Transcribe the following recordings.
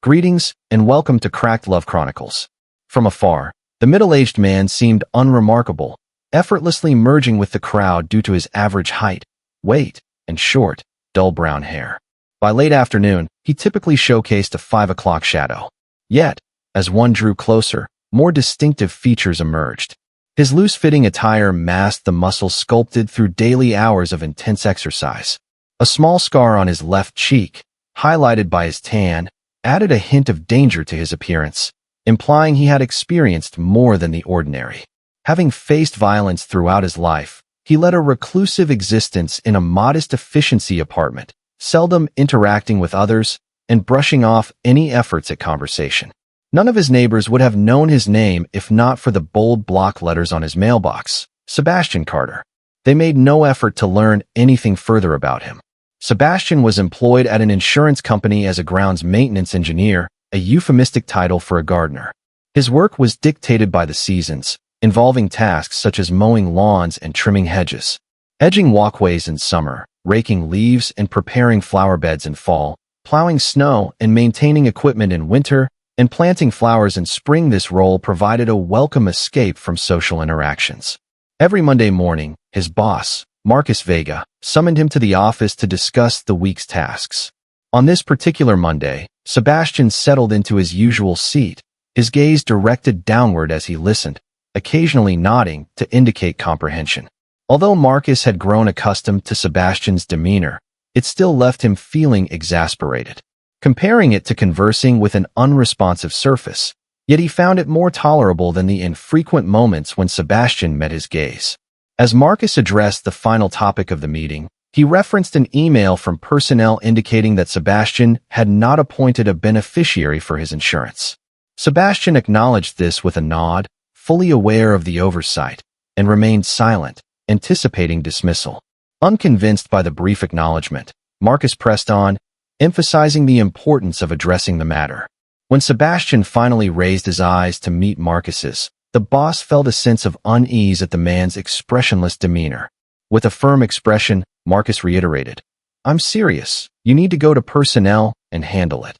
Greetings, and welcome to Cracked Love Chronicles. From afar, the middle-aged man seemed unremarkable, effortlessly merging with the crowd due to his average height, weight, and short, dull brown hair. By late afternoon, he typically showcased a 5 o'clock shadow. Yet, as one drew closer, more distinctive features emerged. His loose-fitting attire masked the muscles sculpted through daily hours of intense exercise. A small scar on his left cheek, highlighted by his tan, added a hint of danger to his appearance, implying he had experienced more than the ordinary. Having faced violence throughout his life, he led a reclusive existence in a modest efficiency apartment, seldom interacting with others and brushing off any efforts at conversation. None of his neighbors would have known his name if not for the bold block letters on his mailbox, Sebastian Carter. They made no effort to learn anything further about him. Sebastian was employed at an insurance company as a grounds maintenance engineer, a euphemistic title for a gardener. His work was dictated by the seasons, involving tasks such as mowing lawns and trimming hedges, edging walkways in summer, raking leaves and preparing flower beds in fall, plowing snow and maintaining equipment in winter, and planting flowers in spring. This role provided a welcome escape from social interactions. Every Monday morning, his boss, Marcus Vega, summoned him to the office to discuss the week's tasks. On this particular Monday, Sebastian settled into his usual seat, his gaze directed downward as he listened, occasionally nodding to indicate comprehension. Although Marcus had grown accustomed to Sebastian's demeanor, it still left him feeling exasperated, comparing it to conversing with an unresponsive surface, yet he found it more tolerable than the infrequent moments when Sebastian met his gaze. As Marcus addressed the final topic of the meeting, he referenced an email from personnel indicating that Sebastian had not appointed a beneficiary for his insurance. Sebastian acknowledged this with a nod, fully aware of the oversight, and remained silent, anticipating dismissal. Unconvinced by the brief acknowledgement, Marcus pressed on, emphasizing the importance of addressing the matter. When Sebastian finally raised his eyes to meet Marcus's, the boss felt a sense of unease at the man's expressionless demeanor. With a firm expression, Marcus reiterated, "I'm serious. You need to go to personnel and handle it."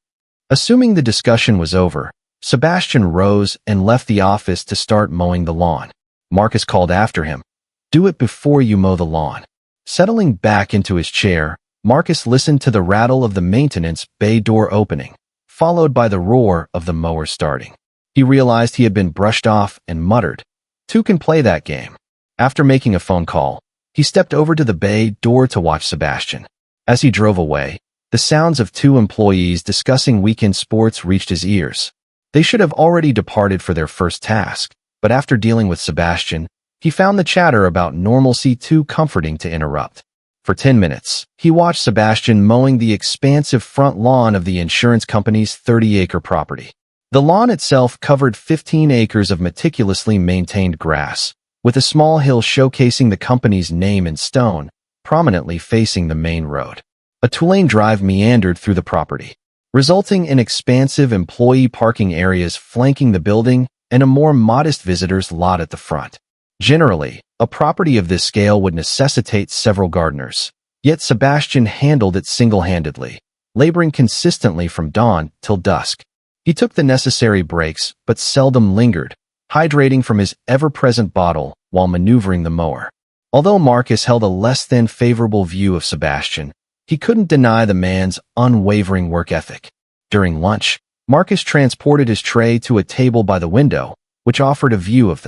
Assuming the discussion was over, Sebastian rose and left the office to start mowing the lawn. Marcus called after him, "Do it before you mow the lawn." Settling back into his chair, Marcus listened to the rattle of the maintenance bay door opening, followed by the roar of the mower starting. He realized he had been brushed off and muttered, "Two can play that game." After making a phone call, he stepped over to the bay door to watch Sebastian. As he drove away, the sounds of two employees discussing weekend sports reached his ears. They should have already departed for their first task, but after dealing with Sebastian, he found the chatter about normalcy too comforting to interrupt. For 10 minutes, he watched Sebastian mowing the expansive front lawn of the insurance company's 30-acre property. The lawn itself covered 15 acres of meticulously maintained grass, with a small hill showcasing the company's name in stone, prominently facing the main road. A two-lane drive meandered through the property, resulting in expansive employee parking areas flanking the building and a more modest visitor's lot at the front. Generally, a property of this scale would necessitate several gardeners, yet Sebastian handled it single-handedly, laboring consistently from dawn till dusk. He took the necessary breaks but seldom lingered, hydrating from his ever-present bottle while maneuvering the mower. Although Marcus held a less than favorable view of Sebastian, he couldn't deny the man's unwavering work ethic. During lunch, Marcus transported his tray to a table by the window, which offered a view of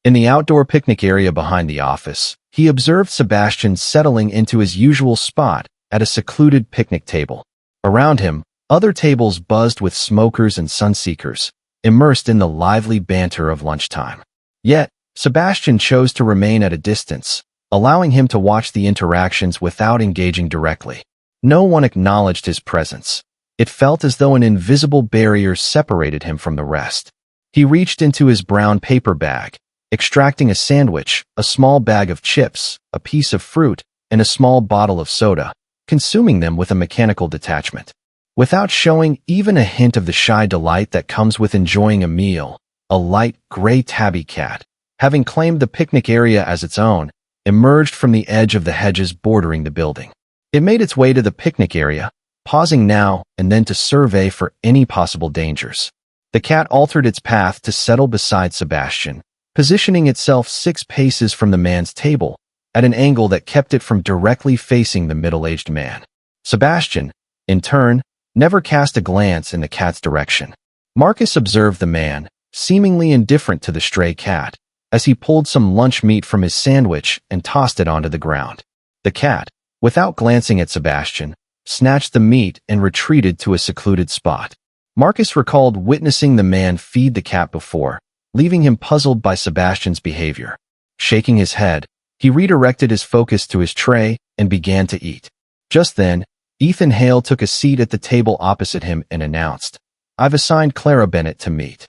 in the outdoor picnic area behind the office. He observed Sebastian settling into his usual spot at a secluded picnic table. Around him, other tables buzzed with smokers and sunseekers, immersed in the lively banter of lunchtime. Yet, Sebastian chose to remain at a distance, allowing him to watch the interactions without engaging directly. No one acknowledged his presence. It felt as though an invisible barrier separated him from the rest. He reached into his brown paper bag, extracting a sandwich, a small bag of chips, a piece of fruit, and a small bottle of soda, consuming them with a mechanical detachment. Without showing even a hint of the shy delight that comes with enjoying a meal, a light gray tabby cat, having claimed the picnic area as its own, emerged from the edge of the hedges bordering the building. It made its way to the picnic area, pausing now and then to survey for any possible dangers. The cat altered its path to settle beside Sebastian, positioning itself 6 paces from the man's table, at an angle that kept it from directly facing the middle-aged man. Sebastian, in turn, never cast a glance in the cat's direction. Marcus observed the man, seemingly indifferent to the stray cat, as he pulled some lunch meat from his sandwich and tossed it onto the ground. The cat, without glancing at Sebastian, snatched the meat and retreated to a secluded spot. Marcus recalled witnessing the man feed the cat before, leaving him puzzled by Sebastian's behavior. Shaking his head, he redirected his focus to his tray and began to eat. Just then, Ethan Hale took a seat at the table opposite him and announced, "I've assigned Clara Bennett to meet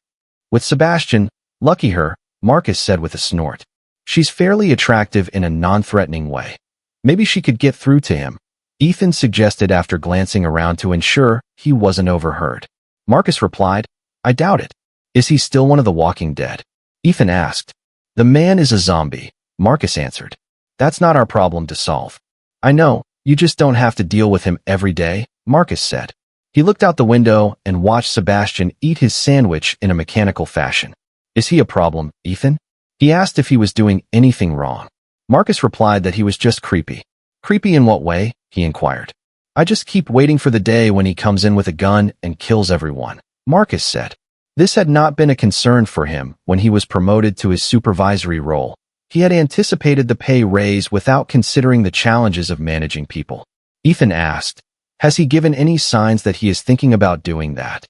with Sebastian. Lucky her," Marcus said with a snort. "She's fairly attractive in a non-threatening way. Maybe she could get through to him," Ethan suggested after glancing around to ensure he wasn't overheard. Marcus replied, "I doubt it." "Is he still one of the Walking Dead?" Ethan asked. "The man is a zombie," Marcus answered. "That's not our problem to solve." "I know, you just don't have to deal with him every day," Marcus said. He looked out the window and watched Sebastian eat his sandwich in a mechanical fashion. "Is he a problem, Ethan?" He asked if he was doing anything wrong. Marcus replied that he was just creepy. "Creepy in what way?" he inquired. "I just keep waiting for the day when he comes in with a gun and kills everyone," Marcus said. This had not been a concern for him when he was promoted to his supervisory role. He had anticipated the pay raise without considering the challenges of managing people. Ethan asked, "Has he given any signs that he is thinking about doing that?"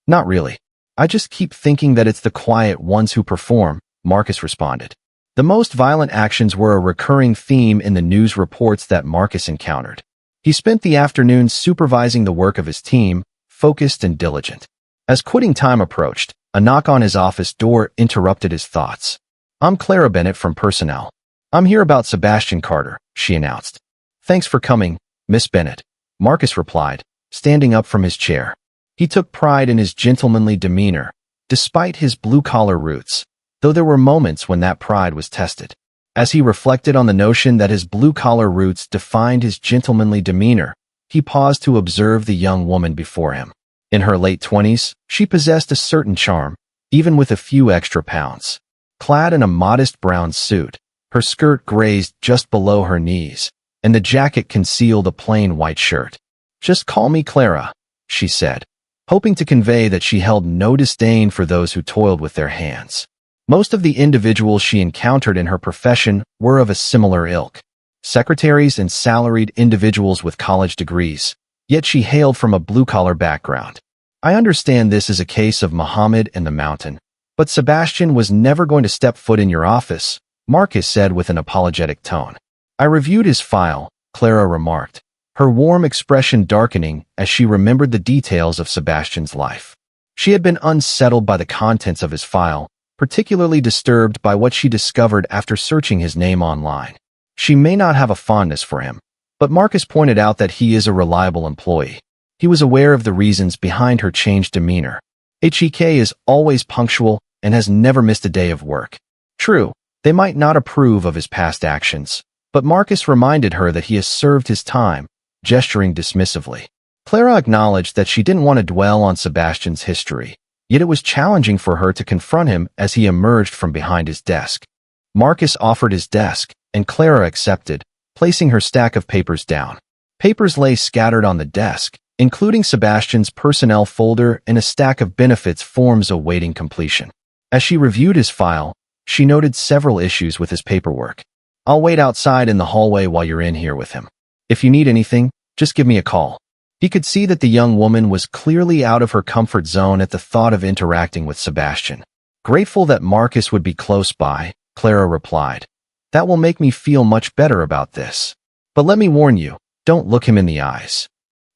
"Not really. I just keep thinking that it's the quiet ones who perform," Marcus responded. The most violent actions were a recurring theme in the news reports that Marcus encountered. He spent the afternoon supervising the work of his team, focused and diligent. As quitting time approached, a knock on his office door interrupted his thoughts. "I'm Clara Bennett from Personnel. I'm here about Sebastian Carter," she announced. "Thanks for coming, Miss Bennett," Marcus replied, standing up from his chair. He took pride in his gentlemanly demeanor, despite his blue-collar roots, though there were moments when that pride was tested. As he reflected on the notion that his blue-collar roots defined his gentlemanly demeanor, he paused to observe the young woman before him. In her late 20s, she possessed a certain charm, even with a few extra pounds. Clad in a modest brown suit, her skirt grazed just below her knees, and the jacket concealed a plain white shirt. "Just call me Clara," she said, hoping to convey that she held no disdain for those who toiled with their hands. Most of the individuals she encountered in her profession were of a similar ilk, secretaries and salaried individuals with college degrees, yet she hailed from a blue-collar background. "I understand this is a case of Muhammad and the mountain, but Sebastian was never going to step foot in your office," Marcus said with an apologetic tone. "I reviewed his file," Clara remarked, her warm expression darkening as she remembered the details of Sebastian's life. She had been unsettled by the contents of his file, particularly disturbed by what she discovered after searching his name online. She may not have a fondness for him, but Marcus pointed out that he is a reliable employee. He was aware of the reasons behind her changed demeanor. HEK is always punctual and has never missed a day of work. True, they might not approve of his past actions, but Marcus reminded her that he has served his time, gesturing dismissively. Clara acknowledged that she didn't want to dwell on Sebastian's history, yet it was challenging for her to confront him as he emerged from behind his desk. Marcus offered his desk, and Clara accepted, placing her stack of papers down. Papers lay scattered on the desk, including Sebastian's personnel folder and a stack of benefits forms awaiting completion. As she reviewed his file, she noted several issues with his paperwork. "I'll wait outside in the hallway while you're in here with him. If you need anything, just give me a call." He could see that the young woman was clearly out of her comfort zone at the thought of interacting with Sebastian. Grateful that Marcus would be close by, Clara replied. "That will make me feel much better about this. But let me warn you, don't look him in the eyes."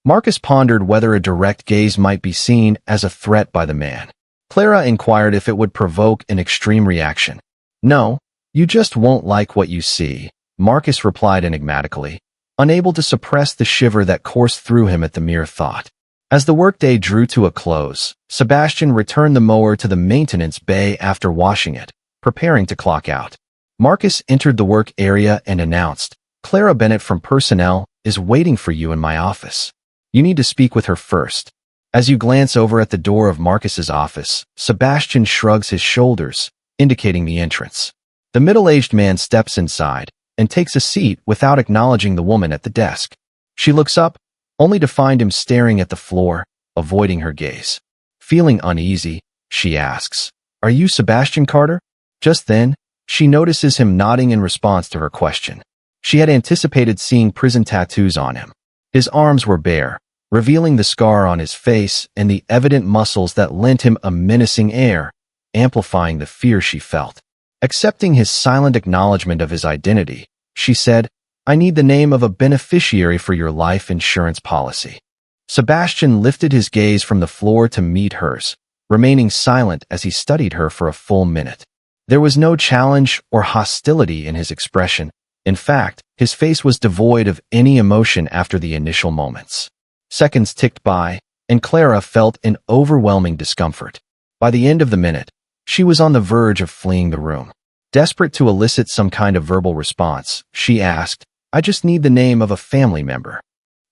Marcus pondered whether a direct gaze might be seen as a threat by the man. Clara inquired if it would provoke an extreme reaction. "No, you just won't like what you see," Marcus replied enigmatically, unable to suppress the shiver that coursed through him at the mere thought. As the workday drew to a close, Sebastian returned the mower to the maintenance bay after washing it, preparing to clock out. Marcus entered the work area and announced, "Clara Bennett from Personnel is waiting for you in my office." You need to speak with her first. As you glance over at the door of Marcus's office, Sebastian shrugs his shoulders, indicating the entrance. The middle-aged man steps inside and takes a seat without acknowledging the woman at the desk. She looks up, only to find him staring at the floor, avoiding her gaze. Feeling uneasy, she asks, "Are you Sebastian Carter?" Just then, she notices him nodding in response to her question. She had anticipated seeing prison tattoos on him. His arms were bare, revealing the scar on his face and the evident muscles that lent him a menacing air, amplifying the fear she felt. Accepting his silent acknowledgement of his identity, she said, "I need the name of a beneficiary for your life insurance policy." Sebastian lifted his gaze from the floor to meet hers, remaining silent as he studied her for a full minute. There was no challenge or hostility in his expression. In fact, his face was devoid of any emotion after the initial moments. Seconds ticked by, and Clara felt an overwhelming discomfort. By the end of the minute, she was on the verge of fleeing the room. Desperate to elicit some kind of verbal response, she asked, "I just need the name of a family member."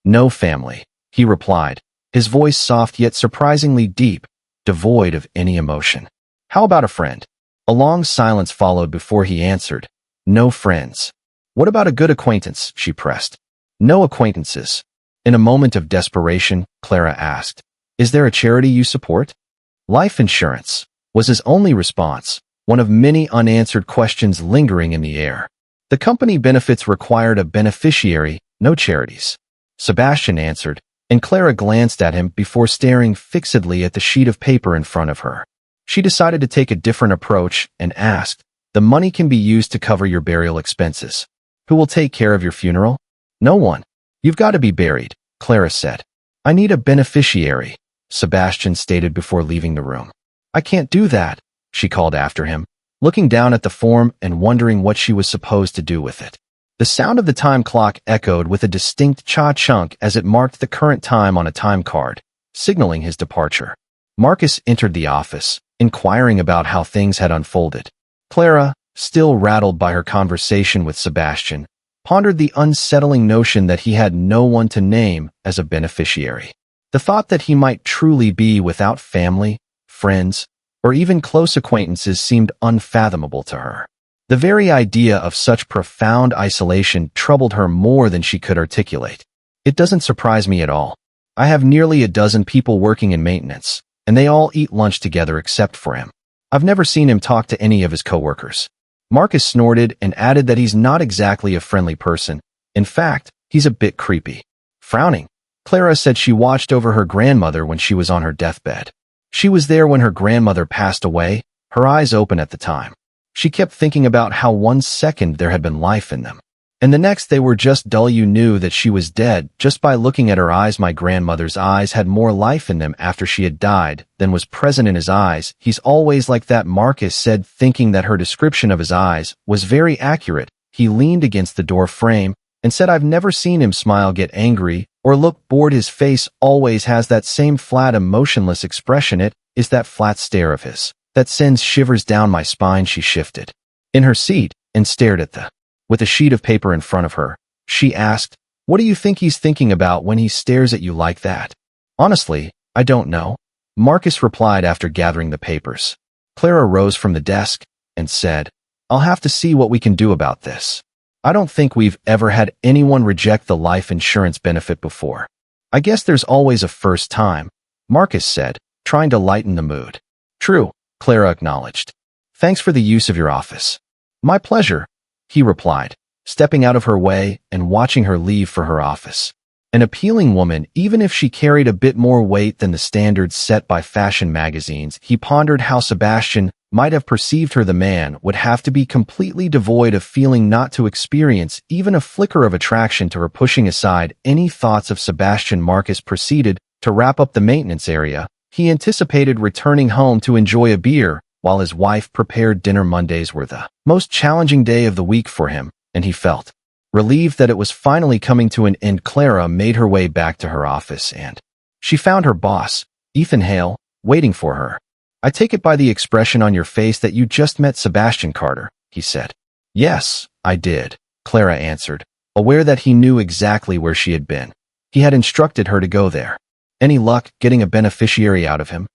"No family," he replied, his voice soft yet surprisingly deep, devoid of any emotion. "How about a friend?" A long silence followed before he answered, "No friends." "What about a good acquaintance?" she pressed. "No acquaintances." In a moment of desperation, Clara asked, "Is there a charity you support?" "Life insurance," was his only response, one of many unanswered questions lingering in the air. "The company benefits required a beneficiary, no charities," Sebastian answered, and Clara glanced at him before staring fixedly at the sheet of paper in front of her. She decided to take a different approach and asked, "The money can be used to cover your burial expenses. Who will take care of your funeral?" "No one. You've got to be buried," Clara said. "I need a beneficiary," Sebastian stated before leaving the room. "I can't do that," she called after him, looking down at the form and wondering what she was supposed to do with it. The sound of the time clock echoed with a distinct cha-chunk as it marked the current time on a time card, signaling his departure. Marcus entered the office, inquiring about how things had unfolded. Clara, still rattled by her conversation with Sebastian, pondered the unsettling notion that he had no one to name as a beneficiary. The thought that he might truly be without family, friends, or even close acquaintances seemed unfathomable to her. The very idea of such profound isolation troubled her more than she could articulate. "It doesn't surprise me at all. I have nearly a dozen people working in maintenance, and they all eat lunch together except for him. I've never seen him talk to any of his coworkers." Marcus snorted and added that he's not exactly a friendly person. In fact, he's a bit creepy. Frowning, Clara said she watched over her grandmother when she was on her deathbed. She was there when her grandmother passed away, her eyes open at the time. She kept thinking about how 1 second there had been life in them, and the next they were just dull. You knew that she was dead just by looking at her eyes. My grandmother's eyes had more life in them after she had died than was present in his eyes. He's always like that, Marcus said, thinking that her description of his eyes was very accurate. He leaned against the door frame and said, "I've never seen him smile, get angry, or look bored. His face always has that same flat, emotionless expression. It is that flat stare of his that sends shivers down my spine." She shifted in her seat and stared at with a sheet of paper in front of her. She asked, "What do you think he's thinking about when he stares at you like that?" "Honestly, I don't know," Marcus replied after gathering the papers. Clara rose from the desk and said, "I'll have to see what we can do about this. I don't think we've ever had anyone reject the life insurance benefit before." "I guess there's always a first time," Marcus said, trying to lighten the mood. "True," Clara acknowledged. "Thanks for the use of your office." "My pleasure," he replied, stepping out of her way and watching her leave for her office. An appealing woman, even if she carried a bit more weight than the standards set by fashion magazines. He pondered how Sebastian might have perceived her. The man would have to be completely devoid of feeling not to experience even a flicker of attraction to her. Pushing aside any thoughts of Sebastian, Marcus proceeded to wrap up the maintenance area. He anticipated returning home to enjoy a beer while his wife prepared dinner. Mondays were the most challenging day of the week for him, and he felt relieved that it was finally coming to an end. Clara made her way back to her office and she found her boss, Ethan Hale, waiting for her. "I take it by the expression on your face that you just met Sebastian Carter," he said. "Yes, I did," Clara answered, aware that he knew exactly where she had been. He had instructed her to go there. Any luck getting a beneficiary out of him?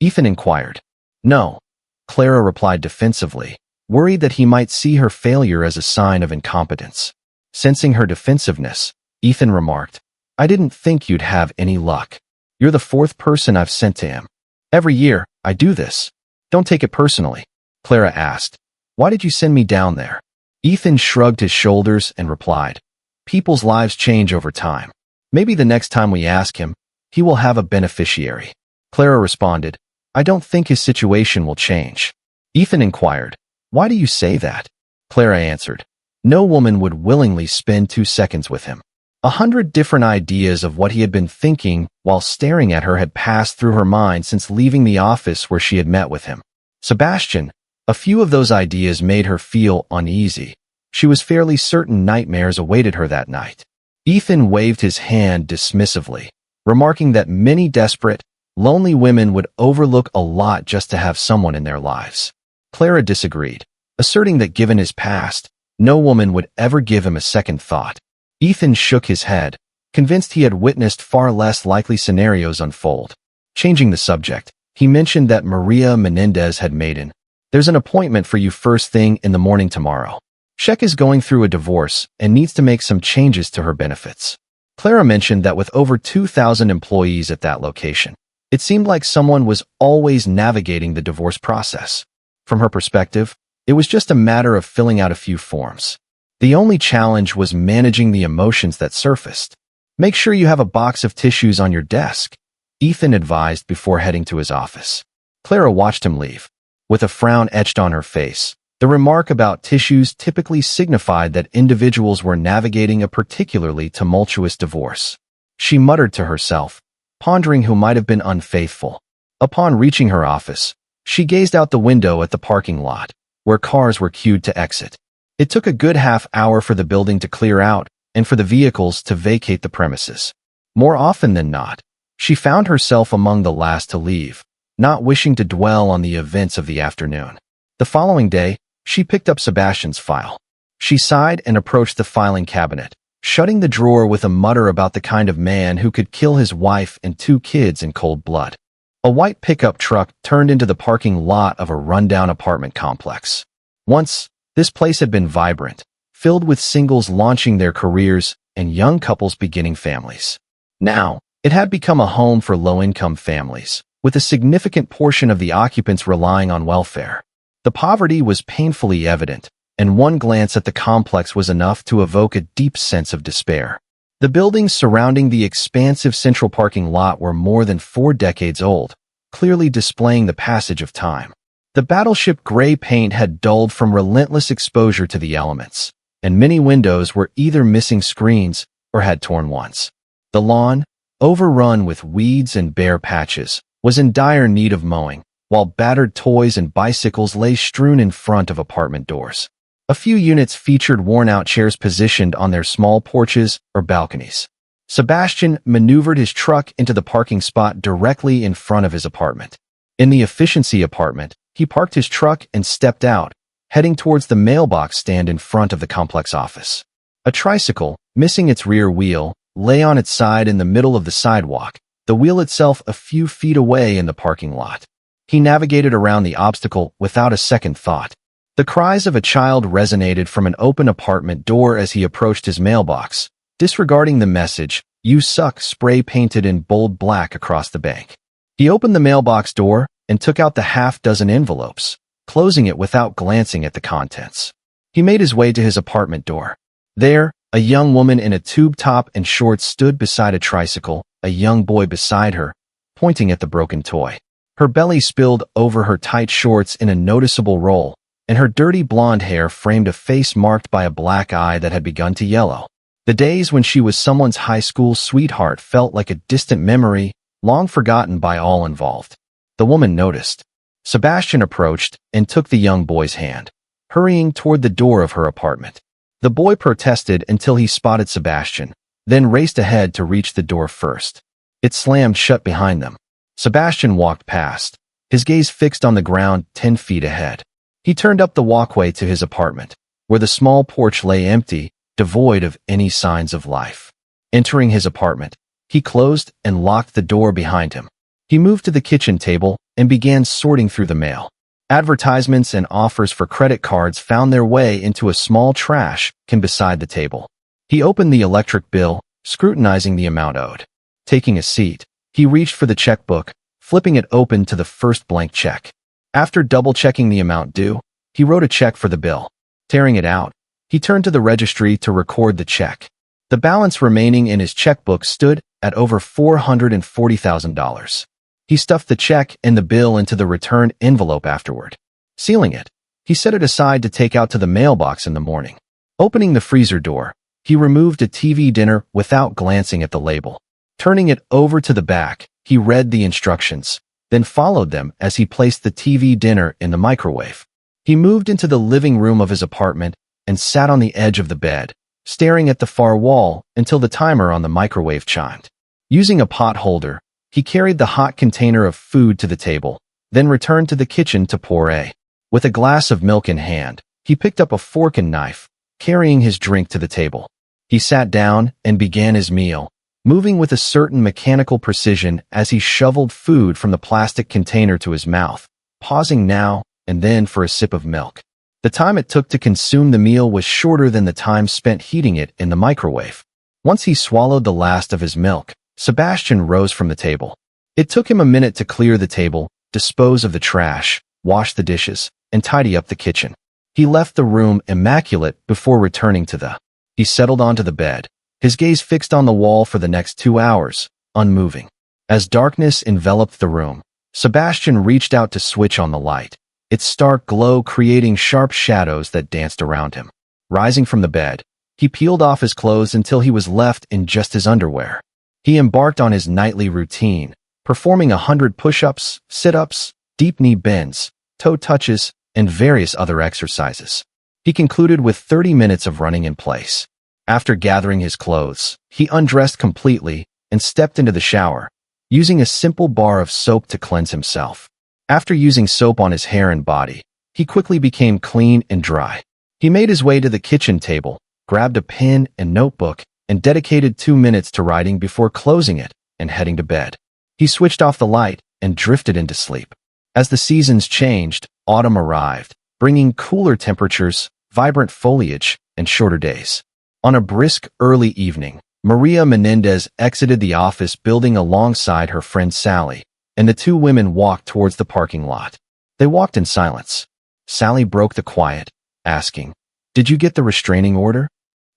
Ethan inquired. No, Clara replied defensively, worried that he might see her failure as a sign of incompetence. Sensing her defensiveness, Ethan remarked, I didn't think you'd have any luck. You're the fourth person I've sent to him. Every year, I do this. Don't take it personally. Clara asked, why did you send me down there? Ethan shrugged his shoulders and replied, people's lives change over time. Maybe the next time we ask him, he will have a beneficiary. Clara responded, I don't think his situation will change. Ethan inquired, why do you say that? Clara answered, no woman would willingly spend 2 seconds with him. 100 different ideas of what he had been thinking while staring at her had passed through her mind since leaving the office where she had met with him. Sebastian, a few of those ideas made her feel uneasy. She was fairly certain nightmares awaited her that night. Ethan waved his hand dismissively, remarking that many desperate, lonely women would overlook a lot just to have someone in their lives. Clara disagreed, asserting that given his past, no woman would ever give him a second thought. Ethan shook his head, convinced he had witnessed far less likely scenarios unfold. Changing the subject, he mentioned that Maria Menendez had maiden. There's an appointment for you first thing in the morning tomorrow. Sheck is going through a divorce and needs to make some changes to her benefits. Clara mentioned that with over 2,000 employees at that location, it seemed like someone was always navigating the divorce process. From her perspective, it was just a matter of filling out a few forms. The only challenge was managing the emotions that surfaced. Make sure you have a box of tissues on your desk, Ethan advised before heading to his office. Clara watched him leave. With a frown etched on her face, the remark about tissues typically signified that individuals were navigating a particularly tumultuous divorce. She muttered to herself, pondering who might have been unfaithful. Upon reaching her office, she gazed out the window at the parking lot, where cars were queued to exit. It took a good half-hour for the building to clear out and for the vehicles to vacate the premises. More often than not, she found herself among the last to leave, not wishing to dwell on the events of the afternoon. The following day, she picked up Sebastian's file. She sighed and approached the filing cabinet, shutting the drawer with a mutter about the kind of man who could kill his wife and 2 kids in cold blood. A white pickup truck turned into the parking lot of a rundown apartment complex. Once, this place had been vibrant, filled with singles launching their careers and young couples beginning families. Now, it had become a home for low-income families, with a significant portion of the occupants relying on welfare. The poverty was painfully evident, and one glance at the complex was enough to evoke a deep sense of despair. The buildings surrounding the expansive central parking lot were more than 4 decades old, clearly displaying the passage of time. The battleship gray paint had dulled from relentless exposure to the elements, and many windows were either missing screens or had torn ones. The lawn, overrun with weeds and bare patches, was in dire need of mowing, while battered toys and bicycles lay strewn in front of apartment doors. A few units featured worn-out chairs positioned on their small porches or balconies. Sebastian maneuvered his truck into the parking spot directly in front of his apartment. In the efficiency apartment, he parked his truck and stepped out, heading towards the mailbox stand in front of the complex office. A tricycle, missing its rear wheel, lay on its side in the middle of the sidewalk, the wheel itself a few feet away in the parking lot. He navigated around the obstacle without a second thought. The cries of a child resonated from an open apartment door as he approached his mailbox, disregarding the message, "You suck," spray-painted in bold black across the bank. He opened the mailbox door and took out the half-dozen envelopes, closing it without glancing at the contents. He made his way to his apartment door. There, a young woman in a tube top and shorts stood beside a tricycle, a young boy beside her, pointing at the broken toy. Her belly spilled over her tight shorts in a noticeable roll, and her dirty blonde hair framed a face marked by a black eye that had begun to yellow. The days when she was someone's high school sweetheart felt like a distant memory, long forgotten by all involved. The woman noticed. Sebastian approached and took the young boy's hand, hurrying toward the door of her apartment. The boy protested until he spotted Sebastian, then raced ahead to reach the door first. It slammed shut behind them. Sebastian walked past, his gaze fixed on the ground 10 feet ahead. He turned up the walkway to his apartment, where the small porch lay empty, devoid of any signs of life. Entering his apartment, he closed and locked the door behind him. He moved to the kitchen table and began sorting through the mail. Advertisements and offers for credit cards found their way into a small trash can beside the table. He opened the electric bill, scrutinizing the amount owed. Taking a seat, he reached for the checkbook, flipping it open to the first blank check. After double-checking the amount due, he wrote a check for the bill. Tearing it out, he turned to the registry to record the check. The balance remaining in his checkbook stood at over $440,000. He stuffed the check and the bill into the return envelope afterward. Sealing it, he set it aside to take out to the mailbox in the morning. Opening the freezer door, he removed a TV dinner without glancing at the label. Turning it over to the back, he read the instructions, then followed them as he placed the TV dinner in the microwave. He moved into the living room of his apartment and sat on the edge of the bed, staring at the far wall until the timer on the microwave chimed. Using a pot holder, he carried the hot container of food to the table, then returned to the kitchen to pour a. With a glass of milk in hand, he picked up a fork and knife, carrying his drink to the table. He sat down and began his meal, moving with a certain mechanical precision as he shoveled food from the plastic container to his mouth, pausing now and then for a sip of milk. The time it took to consume the meal was shorter than the time spent heating it in the microwave. Once he swallowed the last of his milk, Sebastian rose from the table. It took him a minute to clear the table, dispose of the trash, wash the dishes, and tidy up the kitchen. He left the room immaculate before returning to the. He settled onto the bed, his gaze fixed on the wall for the next 2 hours, unmoving. As darkness enveloped the room, Sebastian reached out to switch on the light, its stark glow creating sharp shadows that danced around him. Rising from the bed, he peeled off his clothes until he was left in just his underwear. He embarked on his nightly routine, performing 100 push-ups, sit-ups, deep knee bends, toe touches, and various other exercises. He concluded with 30 minutes of running in place. After gathering his clothes, he undressed completely and stepped into the shower, using a simple bar of soap to cleanse himself. After using soap on his hair and body, he quickly became clean and dry. He made his way to the kitchen table, grabbed a pen and notebook, and dedicated 2 minutes to writing before closing it and heading to bed. He switched off the light and drifted into sleep. As the seasons changed, autumn arrived, bringing cooler temperatures, vibrant foliage, and shorter days. On a brisk, early evening, Maria Menendez exited the office building alongside her friend Sally, and the two women walked towards the parking lot. They walked in silence. Sally broke the quiet, asking, "Did you get the restraining order?"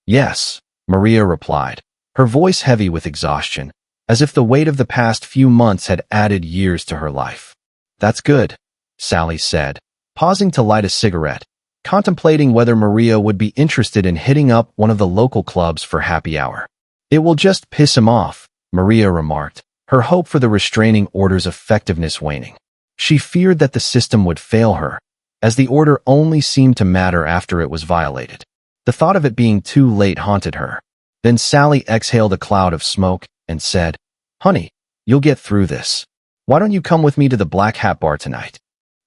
"Yes," Maria replied, her voice heavy with exhaustion, as if the weight of the past few months had added years to her life. "That's good," Sally said, pausing to light a cigarette, contemplating whether Maria would be interested in hitting up one of the local clubs for happy hour. "It will just piss him off," Maria remarked, her hope for the restraining order's effectiveness waning. She feared that the system would fail her, as the order only seemed to matter after it was violated. The thought of it being too late haunted her. Then Sally exhaled a cloud of smoke and said, "Honey, you'll get through this. Why don't you come with me to the Black Hat Bar tonight?"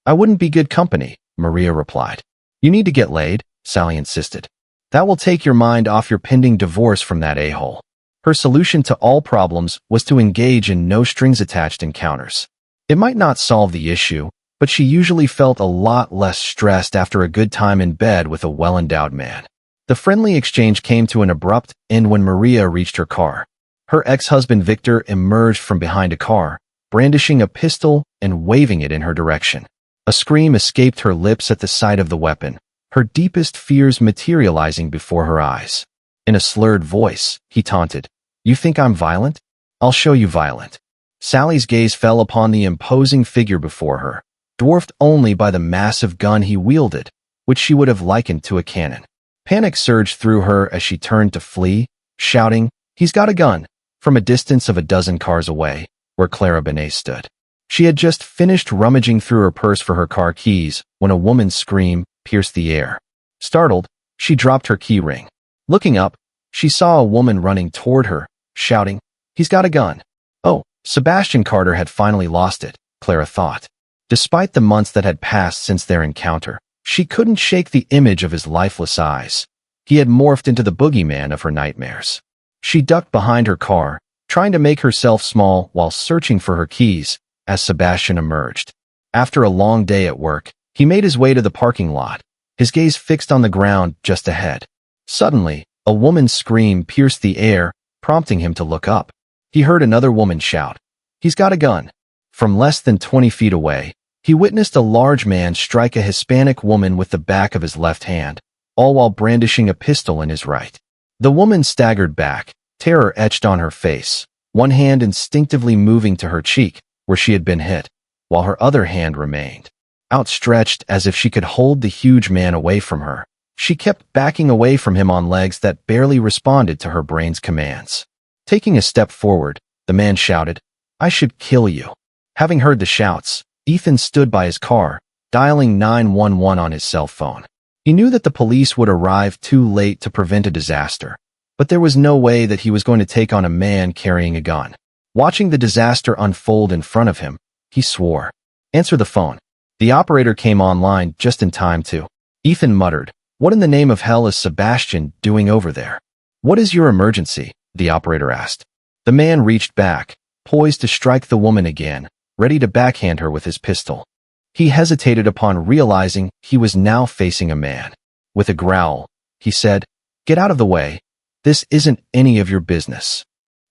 "I wouldn't be good company," Maria replied. "You need to get laid," Sally insisted. "That will take your mind off your pending divorce from that a-hole." Her solution to all problems was to engage in no-strings-attached encounters. It might not solve the issue, but she usually felt a lot less stressed after a good time in bed with a well-endowed man. The friendly exchange came to an abrupt end when Maria reached her car. Her ex-husband Victor emerged from behind a car, brandishing a pistol and waving it in her direction. A scream escaped her lips at the sight of the weapon, her deepest fears materializing before her eyes. In a slurred voice, he taunted, "You think I'm violent? I'll show you violent." Sally's gaze fell upon the imposing figure before her, dwarfed only by the massive gun he wielded, which she would have likened to a cannon. Panic surged through her as she turned to flee, shouting, "He's got a gun," from a distance of a dozen cars away, where Clara Benet stood. She had just finished rummaging through her purse for her car keys when a woman's scream pierced the air. Startled, she dropped her key ring. Looking up, she saw a woman running toward her, shouting, "He's got a gun." Oh, Sebastian Carter had finally lost it, Clara thought. Despite the months that had passed since their encounter, she couldn't shake the image of his lifeless eyes. He had morphed into the boogeyman of her nightmares. She ducked behind her car, trying to make herself small while searching for her keys, as Sebastian emerged. After a long day at work, he made his way to the parking lot, his gaze fixed on the ground just ahead. Suddenly, a woman's scream pierced the air, prompting him to look up. He heard another woman shout, "He's got a gun." From less than 20 feet away, he witnessed a large man strike a Hispanic woman with the back of his left hand, all while brandishing a pistol in his right. The woman staggered back, terror etched on her face, one hand instinctively moving to her cheek, where she had been hit, while her other hand remained outstretched as if she could hold the huge man away from her. She kept backing away from him on legs that barely responded to her brain's commands. Taking a step forward, the man shouted, "I should kill you." Having heard the shouts, Ethan stood by his car, dialing 911 on his cell phone. He knew that the police would arrive too late to prevent a disaster, but there was no way that he was going to take on a man carrying a gun. Watching the disaster unfold in front of him, he swore, "Answer the phone." The operator came online just in time to. Ethan muttered, "What in the name of hell is Sebastian doing over there?" "What is your emergency?" the operator asked. The man reached back, poised to strike the woman again, ready to backhand her with his pistol. He hesitated upon realizing he was now facing a man. With a growl, he said, "Get out of the way. This isn't any of your business."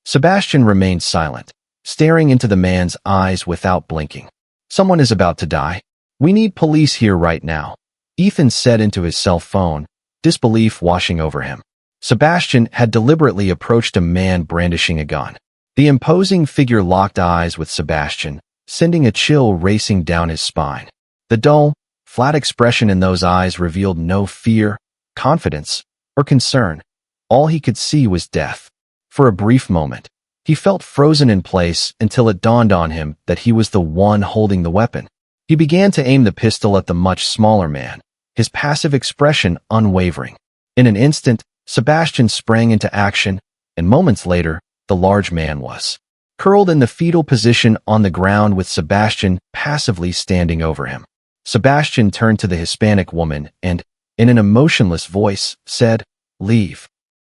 Sebastian remained silent, staring into the man's eyes without blinking. "Someone is about to die. We need police here right now," Ethan said into his cell phone, disbelief washing over him. Sebastian had deliberately approached a man brandishing a gun. The imposing figure locked eyes with Sebastian, sending a chill racing down his spine. The dull, flat expression in those eyes revealed no fear, confidence, or concern. All he could see was death. For a brief moment, he felt frozen in place until it dawned on him that he was the one holding the weapon. He began to aim the pistol at the much smaller man, his passive expression unwavering. In an instant, Sebastian sprang into action, and moments later, the large man was curled in the fetal position on the ground with Sebastian passively standing over him. Sebastian turned to the Hispanic woman and, in an emotionless voice, said, "Leave."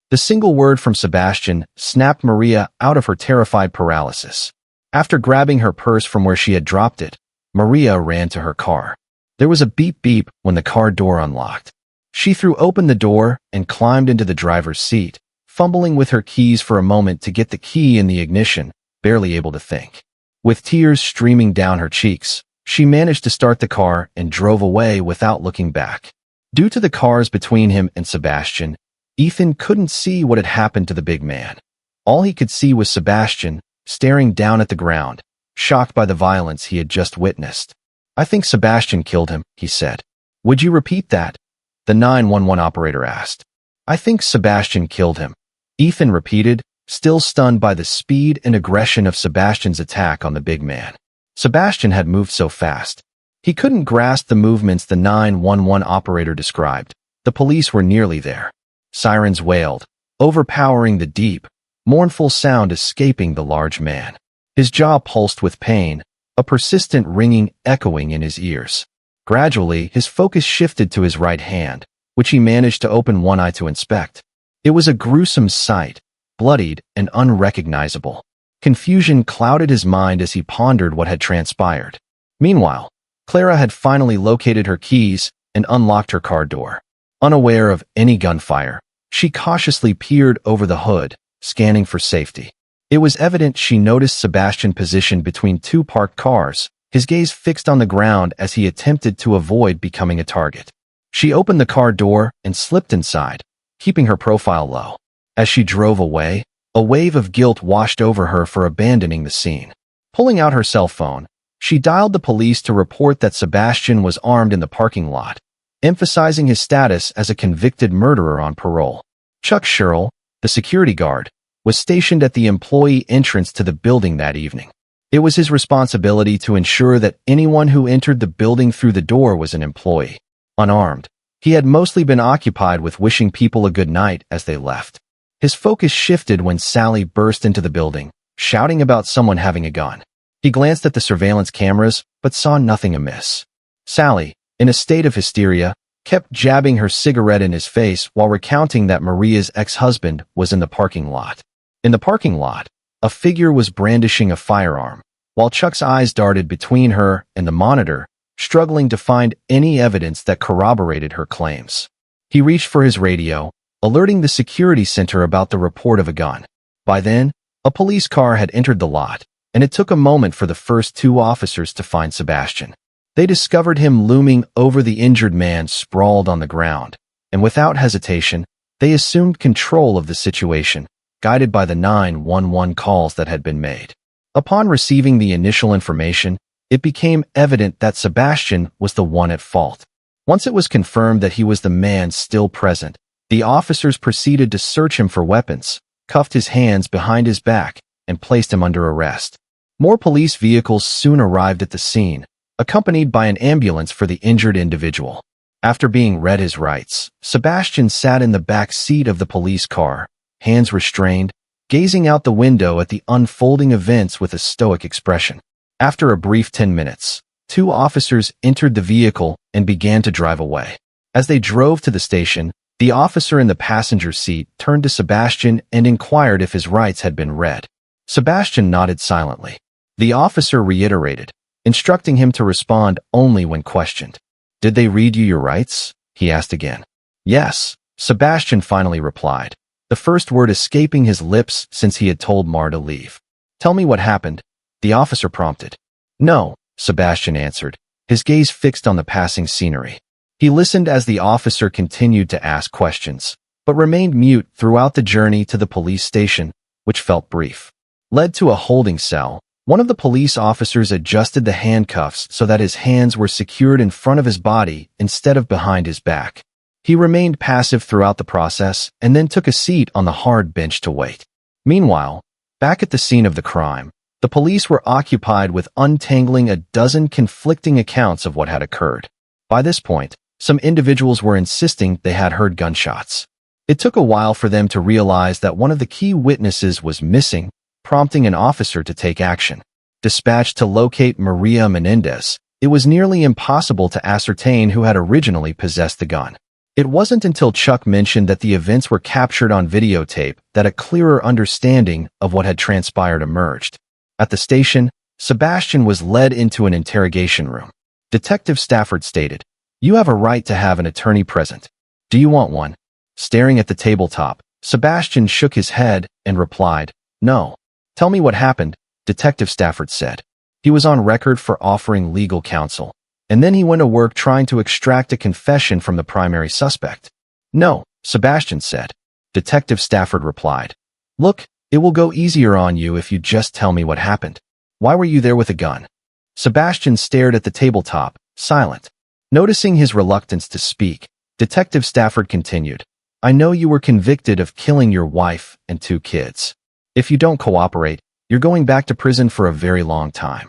The single word from Sebastian snapped Maria out of her terrified paralysis. After grabbing her purse from where she had dropped it, Maria ran to her car. There was a beep-beep when the car door unlocked. She threw open the door and climbed into the driver's seat, fumbling with her keys for a moment to get the key in the ignition, barely able to think. With tears streaming down her cheeks, she managed to start the car and drove away without looking back. Due to the cars between him and Sebastian, Ethan couldn't see what had happened to the big man. All he could see was Sebastian, staring down at the ground, shocked by the violence he had just witnessed. "I think Sebastian killed him," he said. "Would you repeat that?" the 911 operator asked. "I think Sebastian killed him," Ethan repeated, still stunned by the speed and aggression of Sebastian's attack on the big man. Sebastian had moved so fast. He couldn't grasp the movements the 911 operator described. The police were nearly there. Sirens wailed, overpowering the deep, mournful sound escaping the large man. His jaw pulsed with pain, a persistent ringing echoing in his ears. Gradually, his focus shifted to his right hand, which he managed to open one eye to inspect. It was a gruesome sight, bloodied and unrecognizable. Confusion clouded his mind as he pondered what had transpired. Meanwhile, Clara had finally located her keys and unlocked her car door. Unaware of any gunfire, she cautiously peered over the hood, scanning for safety. It was evident she noticed Sebastian positioned between two parked cars, his gaze fixed on the ground as he attempted to avoid becoming a target. She opened the car door and slipped inside, keeping her profile low. As she drove away, a wave of guilt washed over her for abandoning the scene. Pulling out her cell phone, she dialed the police to report that Sebastian was armed in the parking lot, emphasizing his status as a convicted murderer on parole. Chuck Sherrill, the security guard, was stationed at the employee entrance to the building that evening. It was his responsibility to ensure that anyone who entered the building through the door was an employee. Unarmed, he had mostly been occupied with wishing people a good night as they left. His focus shifted when Sally burst into the building, shouting about someone having a gun. He glanced at the surveillance cameras, but saw nothing amiss. Sally, in a state of hysteria, kept jabbing her cigarette in his face while recounting that Maria's ex-husband was in the parking lot. In the parking lot, a figure was brandishing a firearm, while Chuck's eyes darted between her and the monitor, struggling to find any evidence that corroborated her claims. He reached for his radio, alerting the security center about the report of a gun. By then, a police car had entered the lot, and it took a moment for the first two officers to find Sebastian. They discovered him looming over the injured man sprawled on the ground, and without hesitation, they assumed control of the situation, guided by the 911 calls that had been made. Upon receiving the initial information, it became evident that Sebastian was the one at fault. Once it was confirmed that he was the man still present, the officers proceeded to search him for weapons, cuffed his hands behind his back, and placed him under arrest. More police vehicles soon arrived at the scene, accompanied by an ambulance for the injured individual. After being read his rights, Sebastian sat in the back seat of the police car, hands restrained, gazing out the window at the unfolding events with a stoic expression. After a brief 10 minutes, two officers entered the vehicle and began to drive away. As they drove to the station, the officer in the passenger seat turned to Sebastian and inquired if his rights had been read. Sebastian nodded silently. The officer reiterated, instructing him to respond only when questioned. "Did they read you your rights?" he asked again. "Yes," Sebastian finally replied, the first word escaping his lips since he had told Mar to leave. "Tell me what happened," the officer prompted. "No," Sebastian answered, his gaze fixed on the passing scenery. He listened as the officer continued to ask questions, but remained mute throughout the journey to the police station, which felt brief. Led to a holding cell, one of the police officers adjusted the handcuffs so that his hands were secured in front of his body instead of behind his back. He remained passive throughout the process and then took a seat on the hard bench to wait. Meanwhile, back at the scene of the crime, the police were occupied with untangling a dozen conflicting accounts of what had occurred. By this point, some individuals were insisting they had heard gunshots. It took a while for them to realize that one of the key witnesses was missing, prompting an officer to take action. Dispatched to locate Maria Menendez, it was nearly impossible to ascertain who had originally possessed the gun. It wasn't until Chuck mentioned that the events were captured on videotape that a clearer understanding of what had transpired emerged. At the station, Sebastian was led into an interrogation room. Detective Stafford stated, "You have a right to have an attorney present. Do you want one?" Staring at the tabletop, Sebastian shook his head and replied, "No." "Tell me what happened," Detective Stafford said. He was on record for offering legal counsel, and then he went to work trying to extract a confession from the primary suspect. "No," Sebastian said. Detective Stafford replied, "Look, it will go easier on you if you just tell me what happened. Why were you there with a gun?" Sebastian stared at the tabletop, silent. Noticing his reluctance to speak, Detective Stafford continued, "I know you were convicted of killing your wife and 2 kids. If you don't cooperate, you're going back to prison for a very long time."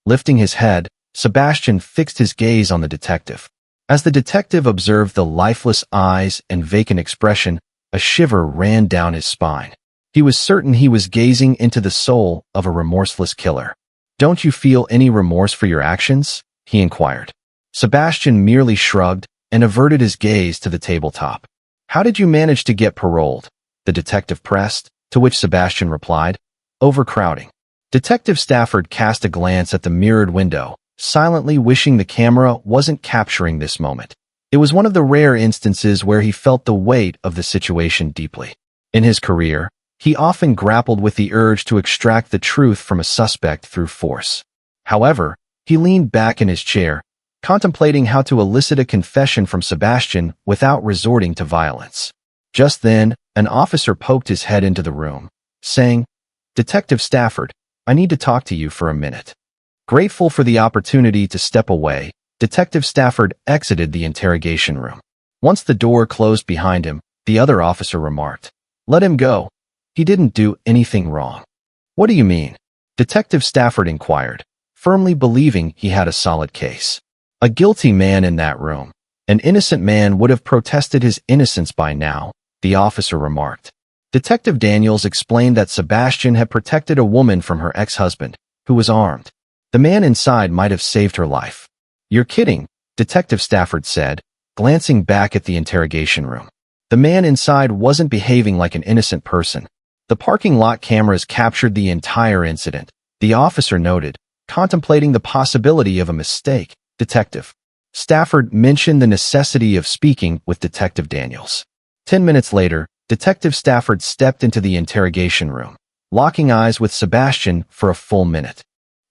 Lifting his head, Sebastian fixed his gaze on the detective. As the detective observed the lifeless eyes and vacant expression, a shiver ran down his spine. He was certain he was gazing into the soul of a remorseless killer. "Don't you feel any remorse for your actions?" he inquired. Sebastian merely shrugged and averted his gaze to the tabletop. "How did you manage to get paroled?" the detective pressed, to which Sebastian replied, "Overcrowding." Detective Stafford cast a glance at the mirrored window, silently wishing the camera wasn't capturing this moment. It was one of the rare instances where he felt the weight of the situation deeply. In his career, he often grappled with the urge to extract the truth from a suspect through force. However, he leaned back in his chair, contemplating how to elicit a confession from Sebastian without resorting to violence. Just then, an officer poked his head into the room, saying, "Detective Stafford, I need to talk to you for a minute." Grateful for the opportunity to step away, Detective Stafford exited the interrogation room. Once the door closed behind him, the other officer remarked, "Let him go. He didn't do anything wrong." "What do you mean?" Detective Stafford inquired, firmly believing he had a solid case. "A guilty man in that room. An innocent man would have protested his innocence by now," the officer remarked. Detective Daniels explained that Sebastian had protected a woman from her ex-husband, who was armed. The man inside might have saved her life. "You're kidding," Detective Stafford said, glancing back at the interrogation room. The man inside wasn't behaving like an innocent person. The parking lot cameras captured the entire incident, the officer noted, contemplating the possibility of a mistake. Detective Stafford mentioned the necessity of speaking with Detective Daniels. 10 minutes later, Detective Stafford stepped into the interrogation room, locking eyes with Sebastian for a full minute.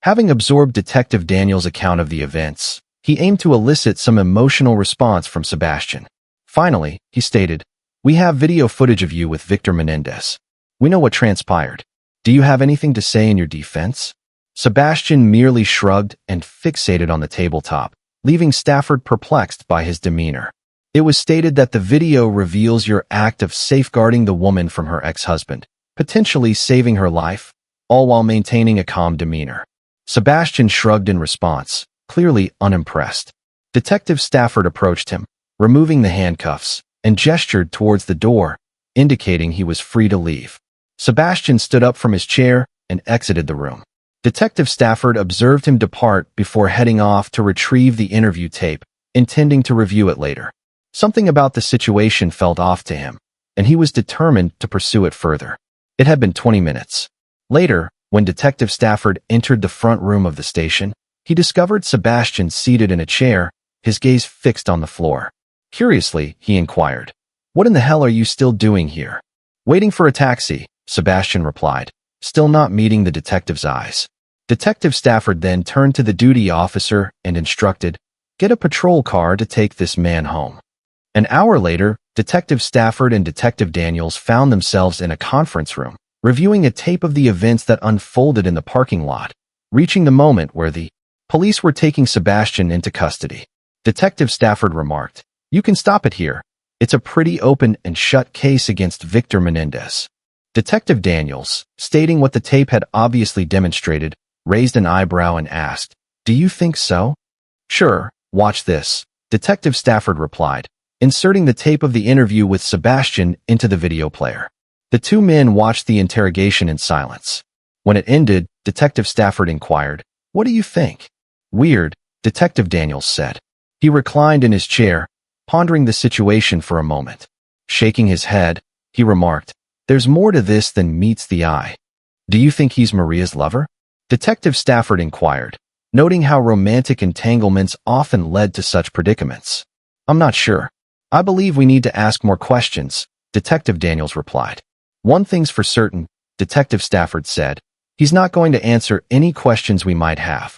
Having absorbed Detective Daniels' account of the events, he aimed to elicit some emotional response from Sebastian. Finally, he stated, "We have video footage of you with Victor Menendez. We know what transpired. Do you have anything to say in your defense?" Sebastian merely shrugged and fixated on the tabletop, leaving Stafford perplexed by his demeanor. It was stated that the video reveals your act of safeguarding the woman from her ex-husband, potentially saving her life, all while maintaining a calm demeanor. Sebastian shrugged in response, clearly unimpressed. Detective Stafford approached him, removing the handcuffs, and gestured towards the door, indicating he was free to leave. Sebastian stood up from his chair and exited the room. Detective Stafford observed him depart before heading off to retrieve the interview tape, intending to review it later. Something about the situation felt off to him, and he was determined to pursue it further. It had been 20 minutes. Later, when Detective Stafford entered the front room of the station, he discovered Sebastian seated in a chair, his gaze fixed on the floor. Curiously, he inquired, "What in the hell are you still doing here?" "Waiting for a taxi," Sebastian replied, still not meeting the detective's eyes. Detective Stafford then turned to the duty officer and instructed, "Get a patrol car to take this man home." An hour later, Detective Stafford and Detective Daniels found themselves in a conference room, reviewing a tape of the events that unfolded in the parking lot, reaching the moment where the police were taking Sebastian into custody. Detective Stafford remarked, "You can stop it here. It's a pretty open and shut case against Victor Menendez." Detective Daniels, stating what the tape had obviously demonstrated, raised an eyebrow and asked, "Do you think so?" "Sure, watch this," Detective Stafford replied, inserting the tape of the interview with Sebastian into the video player. The two men watched the interrogation in silence. When it ended, Detective Stafford inquired, "What do you think?" "Weird," Detective Daniels said. He reclined in his chair, pondering the situation for a moment. Shaking his head, he remarked, "There's more to this than meets the eye." "Do you think he's Maria's lover?" Detective Stafford inquired, noting how romantic entanglements often led to such predicaments. "I'm not sure. I believe we need to ask more questions," Detective Daniels replied. "One thing's for certain," Detective Stafford said. "He's not going to answer any questions we might have."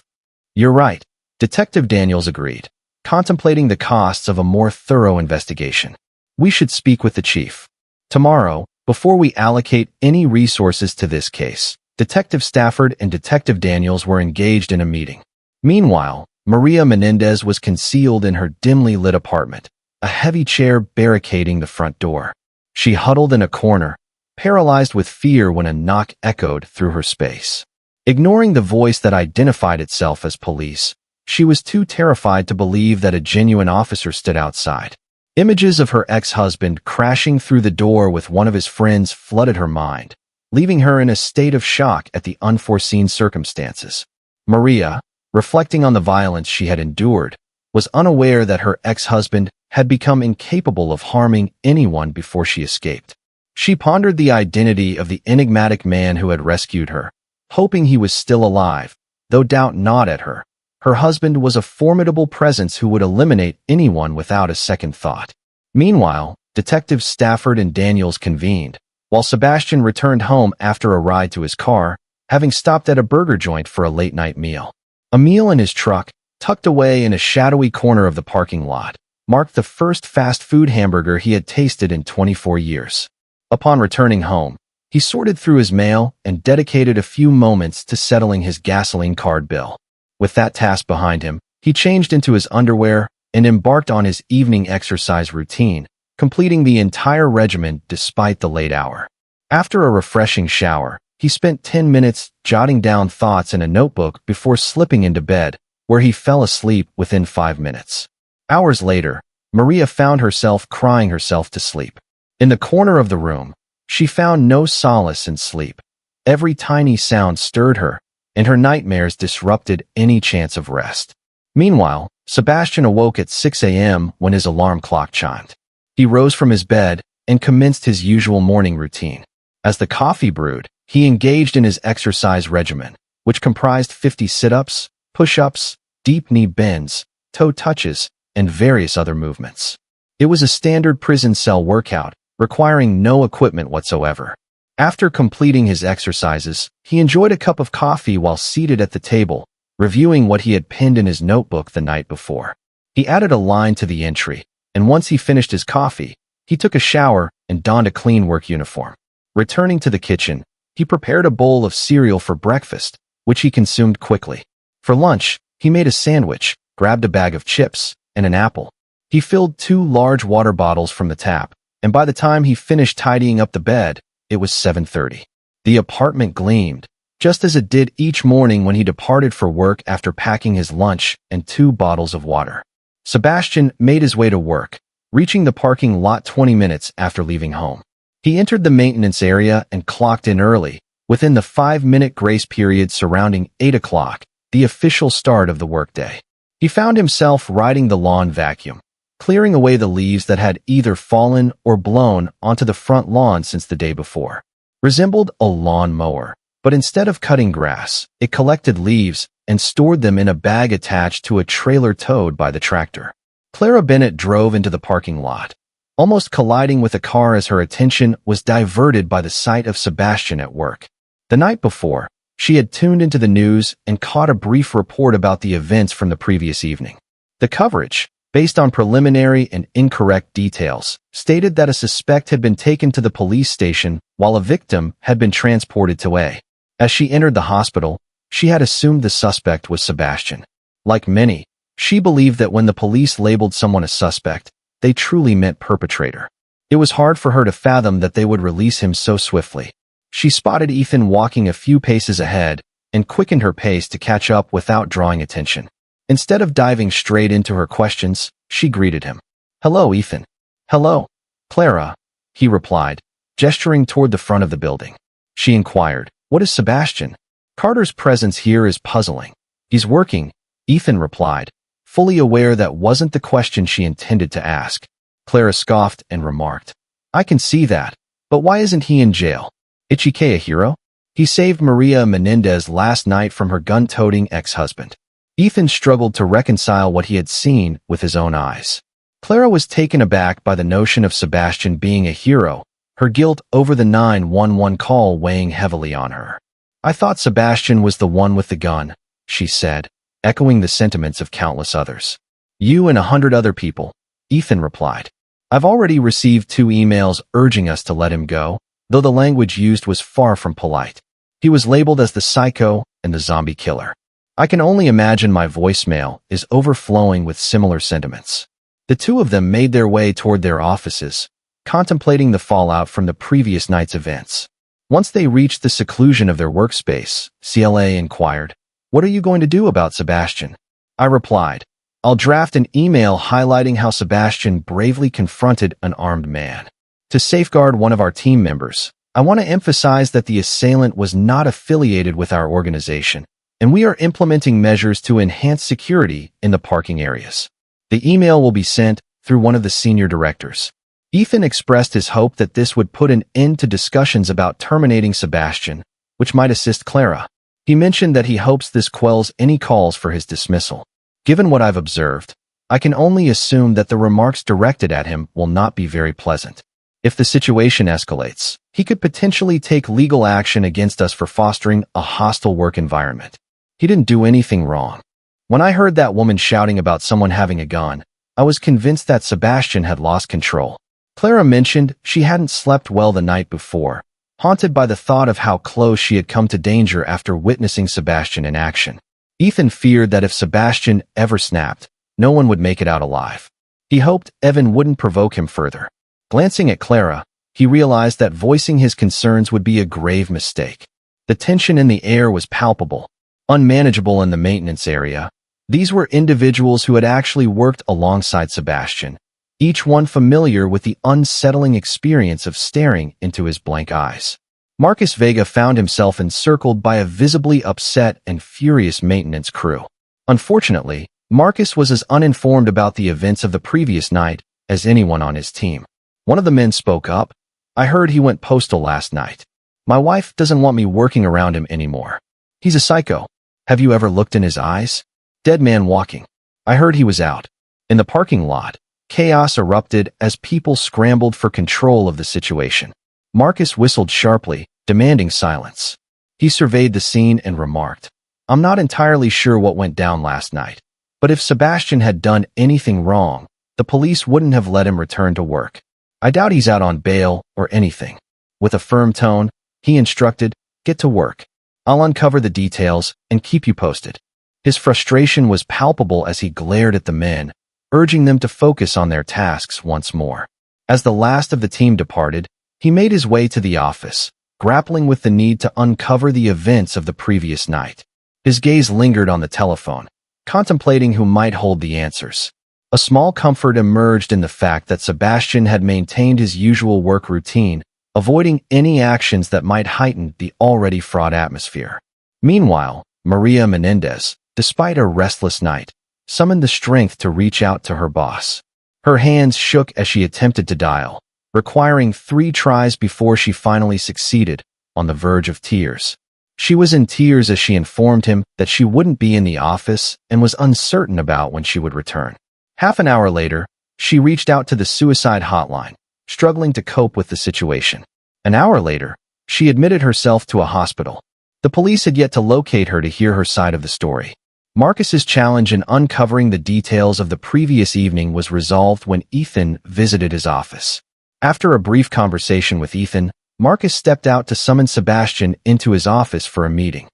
"You're right," Detective Daniels agreed, contemplating the costs of a more thorough investigation. "We should speak with the chief tomorrow, before we allocate any resources to this case." Detective Stafford and Detective Daniels were engaged in a meeting. Meanwhile, Maria Menendez was concealed in her dimly lit apartment, a heavy chair barricading the front door. She huddled in a corner, paralyzed with fear when a knock echoed through her space. Ignoring the voice that identified itself as police, she was too terrified to believe that a genuine officer stood outside. Images of her ex-husband crashing through the door with one of his friends flooded her mind, leaving her in a state of shock at the unforeseen circumstances. Maria, reflecting on the violence she had endured, was unaware that her ex-husband had become incapable of harming anyone before she escaped. She pondered the identity of the enigmatic man who had rescued her, hoping he was still alive, though doubt gnawed at her. Her husband was a formidable presence who would eliminate anyone without a second thought. Meanwhile, Detectives Stafford and Daniels convened, while Sebastian returned home after a ride to his car, having stopped at a burger joint for a late-night meal. A meal in his truck, tucked away in a shadowy corner of the parking lot, marked the first fast food hamburger he had tasted in 24 years. Upon returning home, he sorted through his mail and dedicated a few moments to settling his gasoline card bill. With that task behind him, he changed into his underwear and embarked on his evening exercise routine, completing the entire regimen despite the late hour. After a refreshing shower, he spent 10 minutes jotting down thoughts in a notebook before slipping into bed, where he fell asleep within 5 minutes. Hours later, Maria found herself crying herself to sleep. In the corner of the room, she found no solace in sleep. Every tiny sound stirred her, and her nightmares disrupted any chance of rest. Meanwhile, Sebastian awoke at 6 a.m. when his alarm clock chimed. He rose from his bed and commenced his usual morning routine. As the coffee brewed, he engaged in his exercise regimen, which comprised 50 sit-ups, push-ups, deep knee bends, toe touches, and various other movements. It was a standard prison cell workout, requiring no equipment whatsoever. After completing his exercises, he enjoyed a cup of coffee while seated at the table, reviewing what he had pinned in his notebook the night before. He added a line to the entry, and once he finished his coffee, he took a shower and donned a clean work uniform. Returning to the kitchen, he prepared a bowl of cereal for breakfast, which he consumed quickly. For lunch, he made a sandwich, grabbed a bag of chips, and an apple. He filled 2 large water bottles from the tap, and by the time he finished tidying up the bed, it was 7:30. The apartment gleamed, just as it did each morning when he departed for work after packing his lunch and 2 bottles of water. Sebastian made his way to work, reaching the parking lot 20 minutes after leaving home. He entered the maintenance area and clocked in early, within the 5-minute grace period surrounding 8 o'clock, the official start of the workday. He found himself riding the lawn vacuum, clearing away the leaves that had either fallen or blown onto the front lawn since the day before. Resembled a lawn mower, but instead of cutting grass, it collected leaves and stored them in a bag attached to a trailer towed by the tractor. Clara Bennett drove into the parking lot, almost colliding with a car as her attention was diverted by the sight of Sebastian at work. The night before, she had tuned into the news and caught a brief report about the events from the previous evening. The coverage, based on preliminary and incorrect details, stated that a suspect had been taken to the police station while a victim had been transported to A. As she entered the hospital, she had assumed the suspect was Sebastian. Like many, she believed that when the police labeled someone a suspect, they truly meant perpetrator. It was hard for her to fathom that they would release him so swiftly. She spotted Ethan walking a few paces ahead and quickened her pace to catch up without drawing attention. Instead of diving straight into her questions, she greeted him. "Hello, Ethan." "Hello, Clara," he replied, gesturing toward the front of the building. She inquired, "What is Sebastian?" "Carter's presence here is puzzling. He's working," Ethan replied, fully aware that wasn't the question she intended to ask. Clara scoffed and remarked, "I can see that, but why isn't he in jail? Ichike a hero? He saved Maria Menendez last night from her gun-toting ex-husband." Ethan struggled to reconcile what he had seen with his own eyes. Clara was taken aback by the notion of Sebastian being a hero, her guilt over the 911 call weighing heavily on her. "I thought Sebastian was the one with the gun," she said, echoing the sentiments of countless others. "You and 100 other people," Ethan replied. "I've already received 2 emails urging us to let him go, though the language used was far from polite. He was labeled as the psycho and the zombie killer. I can only imagine my voicemail is overflowing with similar sentiments." The 2 of them made their way toward their offices, contemplating the fallout from the previous night's events. Once they reached the seclusion of their workspace, CLA inquired, "What are you going to do about Sebastian?" I replied, "I'll draft an email highlighting how Sebastian bravely confronted an armed man. To safeguard one of our team members, I want to emphasize that the assailant was not affiliated with our organization, and we are implementing measures to enhance security in the parking areas." The email will be sent through one of the senior directors. Ethan expressed his hope that this would put an end to discussions about terminating Sebastian, which might assist Clara. He mentioned that he hopes this quells any calls for his dismissal. "Given what I've observed, I can only assume that the remarks directed at him will not be very pleasant. If the situation escalates, he could potentially take legal action against us for fostering a hostile work environment. He didn't do anything wrong." When I heard that woman shouting about someone having a gun, I was convinced that Sebastian had lost control. Clara mentioned she hadn't slept well the night before, haunted by the thought of how close she had come to danger after witnessing Sebastian in action. Ethan feared that if Sebastian ever snapped, no one would make it out alive. He hoped Evan wouldn't provoke him further. Glancing at Clara, he realized that voicing his concerns would be a grave mistake. The tension in the air was palpable, unmanageable in the maintenance area. These were individuals who had actually worked alongside Sebastian, each one familiar with the unsettling experience of staring into his blank eyes. Marcus Vega found himself encircled by a visibly upset and furious maintenance crew. Unfortunately, Marcus was as uninformed about the events of the previous night as anyone on his team. One of the men spoke up. "I heard he went postal last night." My wife doesn't want me working around him anymore. He's a psycho. Have you ever looked in his eyes? Dead man walking. I heard he was out. In the parking lot, chaos erupted as people scrambled for control of the situation. Marcus whistled sharply, demanding silence. He surveyed the scene and remarked, I'm not entirely sure what went down last night, but if Sebastian had done anything wrong, the police wouldn't have let him return to work. I doubt he's out on bail or anything. With a firm tone, he instructed, get to work. I'll uncover the details and keep you posted. His frustration was palpable as he glared at the men, urging them to focus on their tasks once more. As the last of the team departed, he made his way to the office, grappling with the need to uncover the events of the previous night. His gaze lingered on the telephone, contemplating who might hold the answers. A small comfort emerged in the fact that Sebastian had maintained his usual work routine, avoiding any actions that might heighten the already fraught atmosphere. Meanwhile, Maria Menendez, despite a restless night, summoned the strength to reach out to her boss. Her hands shook as she attempted to dial, requiring 3 tries before she finally succeeded, on the verge of tears. She was in tears as she informed him that she wouldn't be in the office and was uncertain about when she would return. Half an hour later, she reached out to the suicide hotline, struggling to cope with the situation. An hour later, she admitted herself to a hospital. The police had yet to locate her to hear her side of the story. Marcus's challenge in uncovering the details of the previous evening was resolved when Ethan visited his office. After a brief conversation with Ethan, Marcus stepped out to summon Sebastian into his office for a meeting.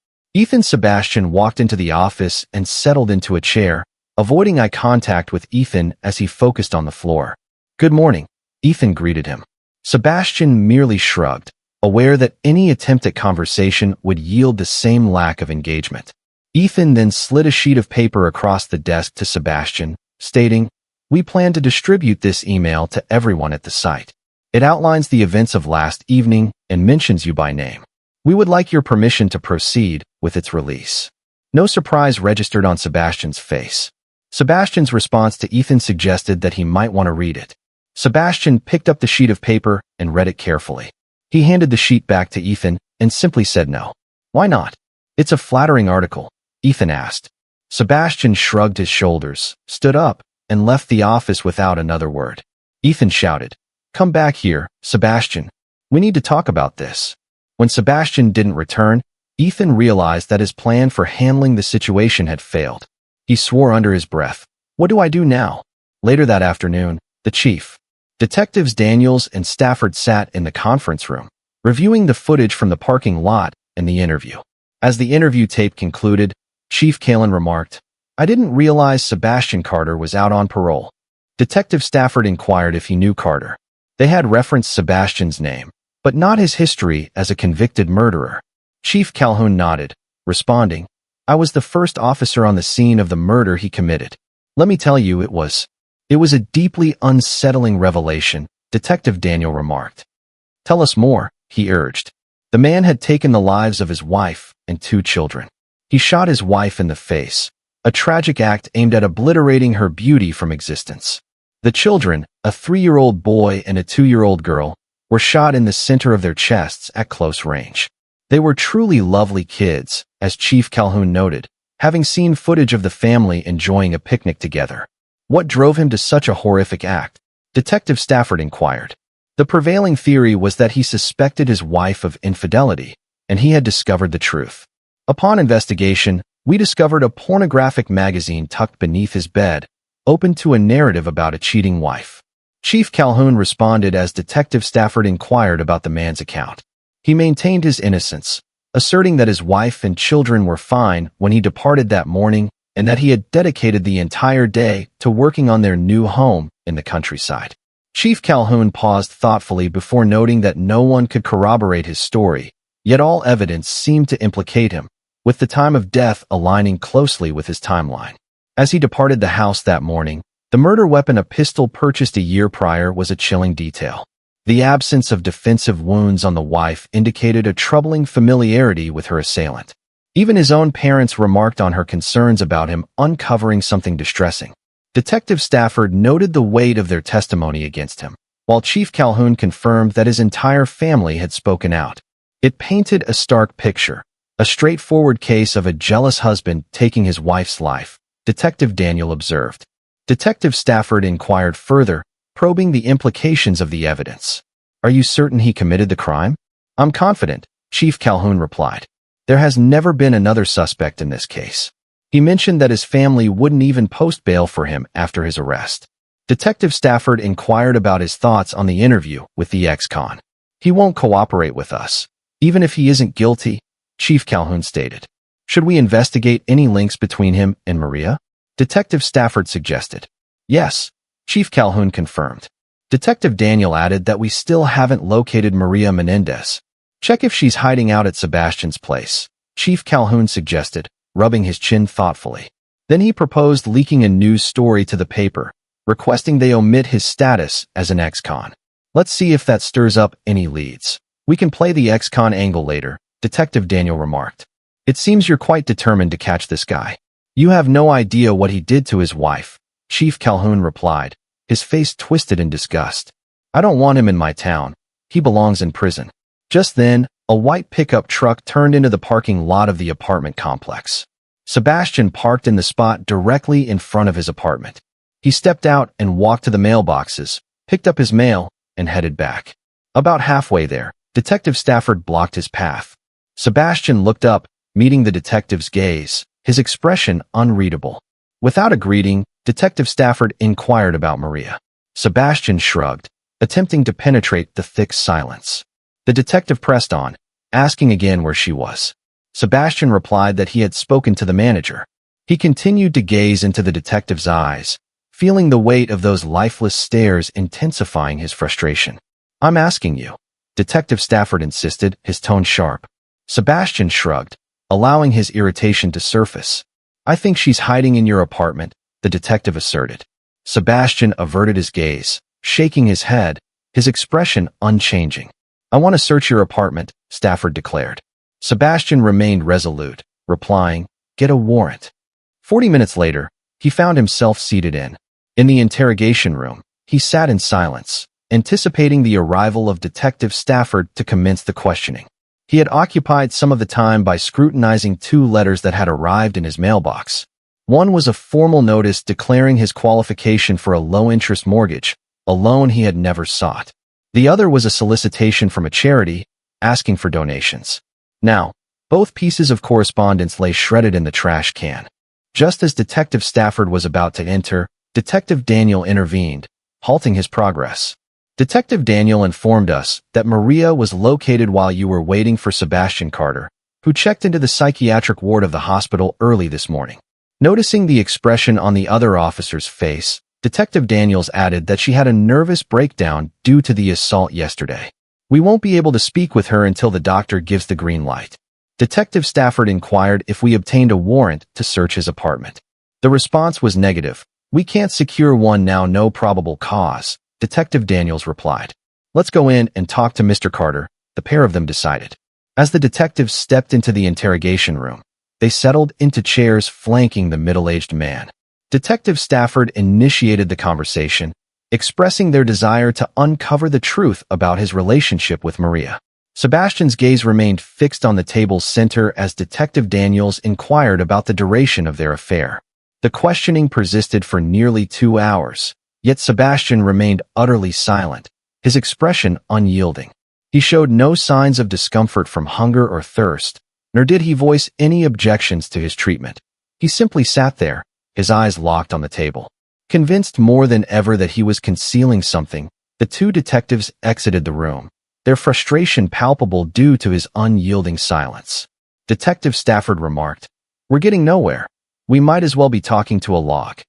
Sebastian walked into the office and settled into a chair, avoiding eye contact with Ethan as he focused on the floor. Good morning, Ethan greeted him. Sebastian merely shrugged, aware that any attempt at conversation would yield the same lack of engagement. Ethan then slid a sheet of paper across the desk to Sebastian, stating, We plan to distribute this email to everyone at the site. It outlines the events of last evening and mentions you by name. We would like your permission to proceed with its release. No surprise registered on Sebastian's face. Sebastian's response to Ethan suggested that he might want to read it. Sebastian picked up the sheet of paper and read it carefully. He handed the sheet back to Ethan and simply said no. Why not? It's a flattering article, Ethan asked. Sebastian shrugged his shoulders, stood up, and left the office without another word. Ethan shouted, Come back here, Sebastian. We need to talk about this. When Sebastian didn't return, Ethan realized that his plan for handling the situation had failed. He swore under his breath, What do I do now? Later that afternoon, the chief, Detectives Daniels and Stafford sat in the conference room, reviewing the footage from the parking lot and the interview. As the interview tape concluded, Chief Kalin remarked, I didn't realize Sebastian Carter was out on parole. Detective Stafford inquired if he knew Carter. They had referenced Sebastian's name, but not his history as a convicted murderer. Chief Calhoun nodded, responding, I was the first officer on the scene of the murder he committed. Let me tell you, it was a deeply unsettling revelation, Detective Daniel remarked. Tell us more, he urged. The man had taken the lives of his wife and 2 children. He shot his wife in the face, a tragic act aimed at obliterating her beauty from existence. The children, a 3-year-old boy and a 2-year-old girl, were shot in the center of their chests at close range. They were truly lovely kids, as Chief Calhoun noted, having seen footage of the family enjoying a picnic together. What drove him to such a horrific act? Detective Stafford inquired. The prevailing theory was that he suspected his wife of infidelity, and he had discovered the truth. Upon investigation, we discovered a pornographic magazine tucked beneath his bed, open to a narrative about a cheating wife. Chief Calhoun responded as Detective Stafford inquired about the man's account. He maintained his innocence, asserting that his wife and children were fine when he departed that morning and that he had dedicated the entire day to working on their new home in the countryside. Chief Calhoun paused thoughtfully before noting that no one could corroborate his story, yet all evidence seemed to implicate him, with the time of death aligning closely with his timeline. As he departed the house that morning, the murder weapon, a pistol purchased a year prior, was a chilling detail. The absence of defensive wounds on the wife indicated a troubling familiarity with her assailant. Even his own parents remarked on her concerns about him uncovering something distressing. Detective Stafford noted the weight of their testimony against him, while Chief Calhoun confirmed that his entire family had spoken out. It painted a stark picture, a straightforward case of a jealous husband taking his wife's life, Detective Daniel observed. Detective Stafford inquired further, probing the implications of the evidence. Are you certain he committed the crime? I'm confident, Chief Calhoun replied. There has never been another suspect in this case. He mentioned that his family wouldn't even post bail for him after his arrest. Detective Stafford inquired about his thoughts on the interview with the ex-con. He won't cooperate with us, even if he isn't guilty, Chief Calhoun stated. Should we investigate any links between him and Maria? Detective Stafford suggested. Yes, Chief Calhoun confirmed. Detective Daniel added that we still haven't located Maria Menendez. Check if she's hiding out at Sebastian's place, Chief Calhoun suggested, rubbing his chin thoughtfully. Then he proposed leaking a news story to the paper, requesting they omit his status as an ex-con. Let's see if that stirs up any leads. We can play the ex-con angle later, Detective Daniel remarked. It seems you're quite determined to catch this guy. You have no idea what he did to his wife, Chief Calhoun replied, his face twisted in disgust. I don't want him in my town. He belongs in prison. Just then, a white pickup truck turned into the parking lot of the apartment complex. Sebastian parked in the spot directly in front of his apartment. He stepped out and walked to the mailboxes, picked up his mail, and headed back. About halfway there, Detective Stafford blocked his path. Sebastian looked up, meeting the detective's gaze, his expression unreadable. Without a greeting, Detective Stafford inquired about Maria. Sebastian shrugged, attempting to penetrate the thick silence. The detective pressed on, asking again where she was. Sebastian replied that he had spoken to the manager. He continued to gaze into the detective's eyes, feeling the weight of those lifeless stares intensifying his frustration. I'm asking you, Detective Stafford insisted, his tone sharp. Sebastian shrugged, allowing his irritation to surface. I think she's hiding in your apartment, the detective asserted. Sebastian averted his gaze, shaking his head, his expression unchanging. I want to search your apartment, Stafford declared. Sebastian remained resolute, replying, get a warrant. 40 minutes later, he found himself seated in the interrogation room. He sat in silence, anticipating the arrival of Detective Stafford to commence the questioning. He had occupied some of the time by scrutinizing 2 letters that had arrived in his mailbox. One was a formal notice declaring his qualification for a low-interest mortgage, a loan he had never sought. The other was a solicitation from a charity, asking for donations. Now, both pieces of correspondence lay shredded in the trash can. Just as Detective Stafford was about to enter, Detective Daniel intervened, halting his progress. Detective Daniel informed us that Maria was located while you were waiting for Sebastian Carter, who checked into the psychiatric ward of the hospital early this morning. Noticing the expression on the other officer's face, Detective Daniels added that she had a nervous breakdown due to the assault yesterday. We won't be able to speak with her until the doctor gives the green light. Detective Stafford inquired if we obtained a warrant to search his apartment. The response was negative. We can't secure one now, no probable cause, Detective Daniels replied. Let's go in and talk to Mr. Carter, the pair of them decided. As the detectives stepped into the interrogation room, they settled into chairs flanking the middle-aged man. Detective Stafford initiated the conversation, expressing their desire to uncover the truth about his relationship with Maria. Sebastian's gaze remained fixed on the table's center as Detective Daniels inquired about the duration of their affair. The questioning persisted for nearly 2 hours, yet Sebastian remained utterly silent, his expression unyielding. He showed no signs of discomfort from hunger or thirst, nor did he voice any objections to his treatment. He simply sat there, his eyes locked on the table. Convinced more than ever that he was concealing something, the 2 detectives exited the room, their frustration palpable due to his unyielding silence. Detective Stafford remarked, "We're getting nowhere. We might as well be talking to a log."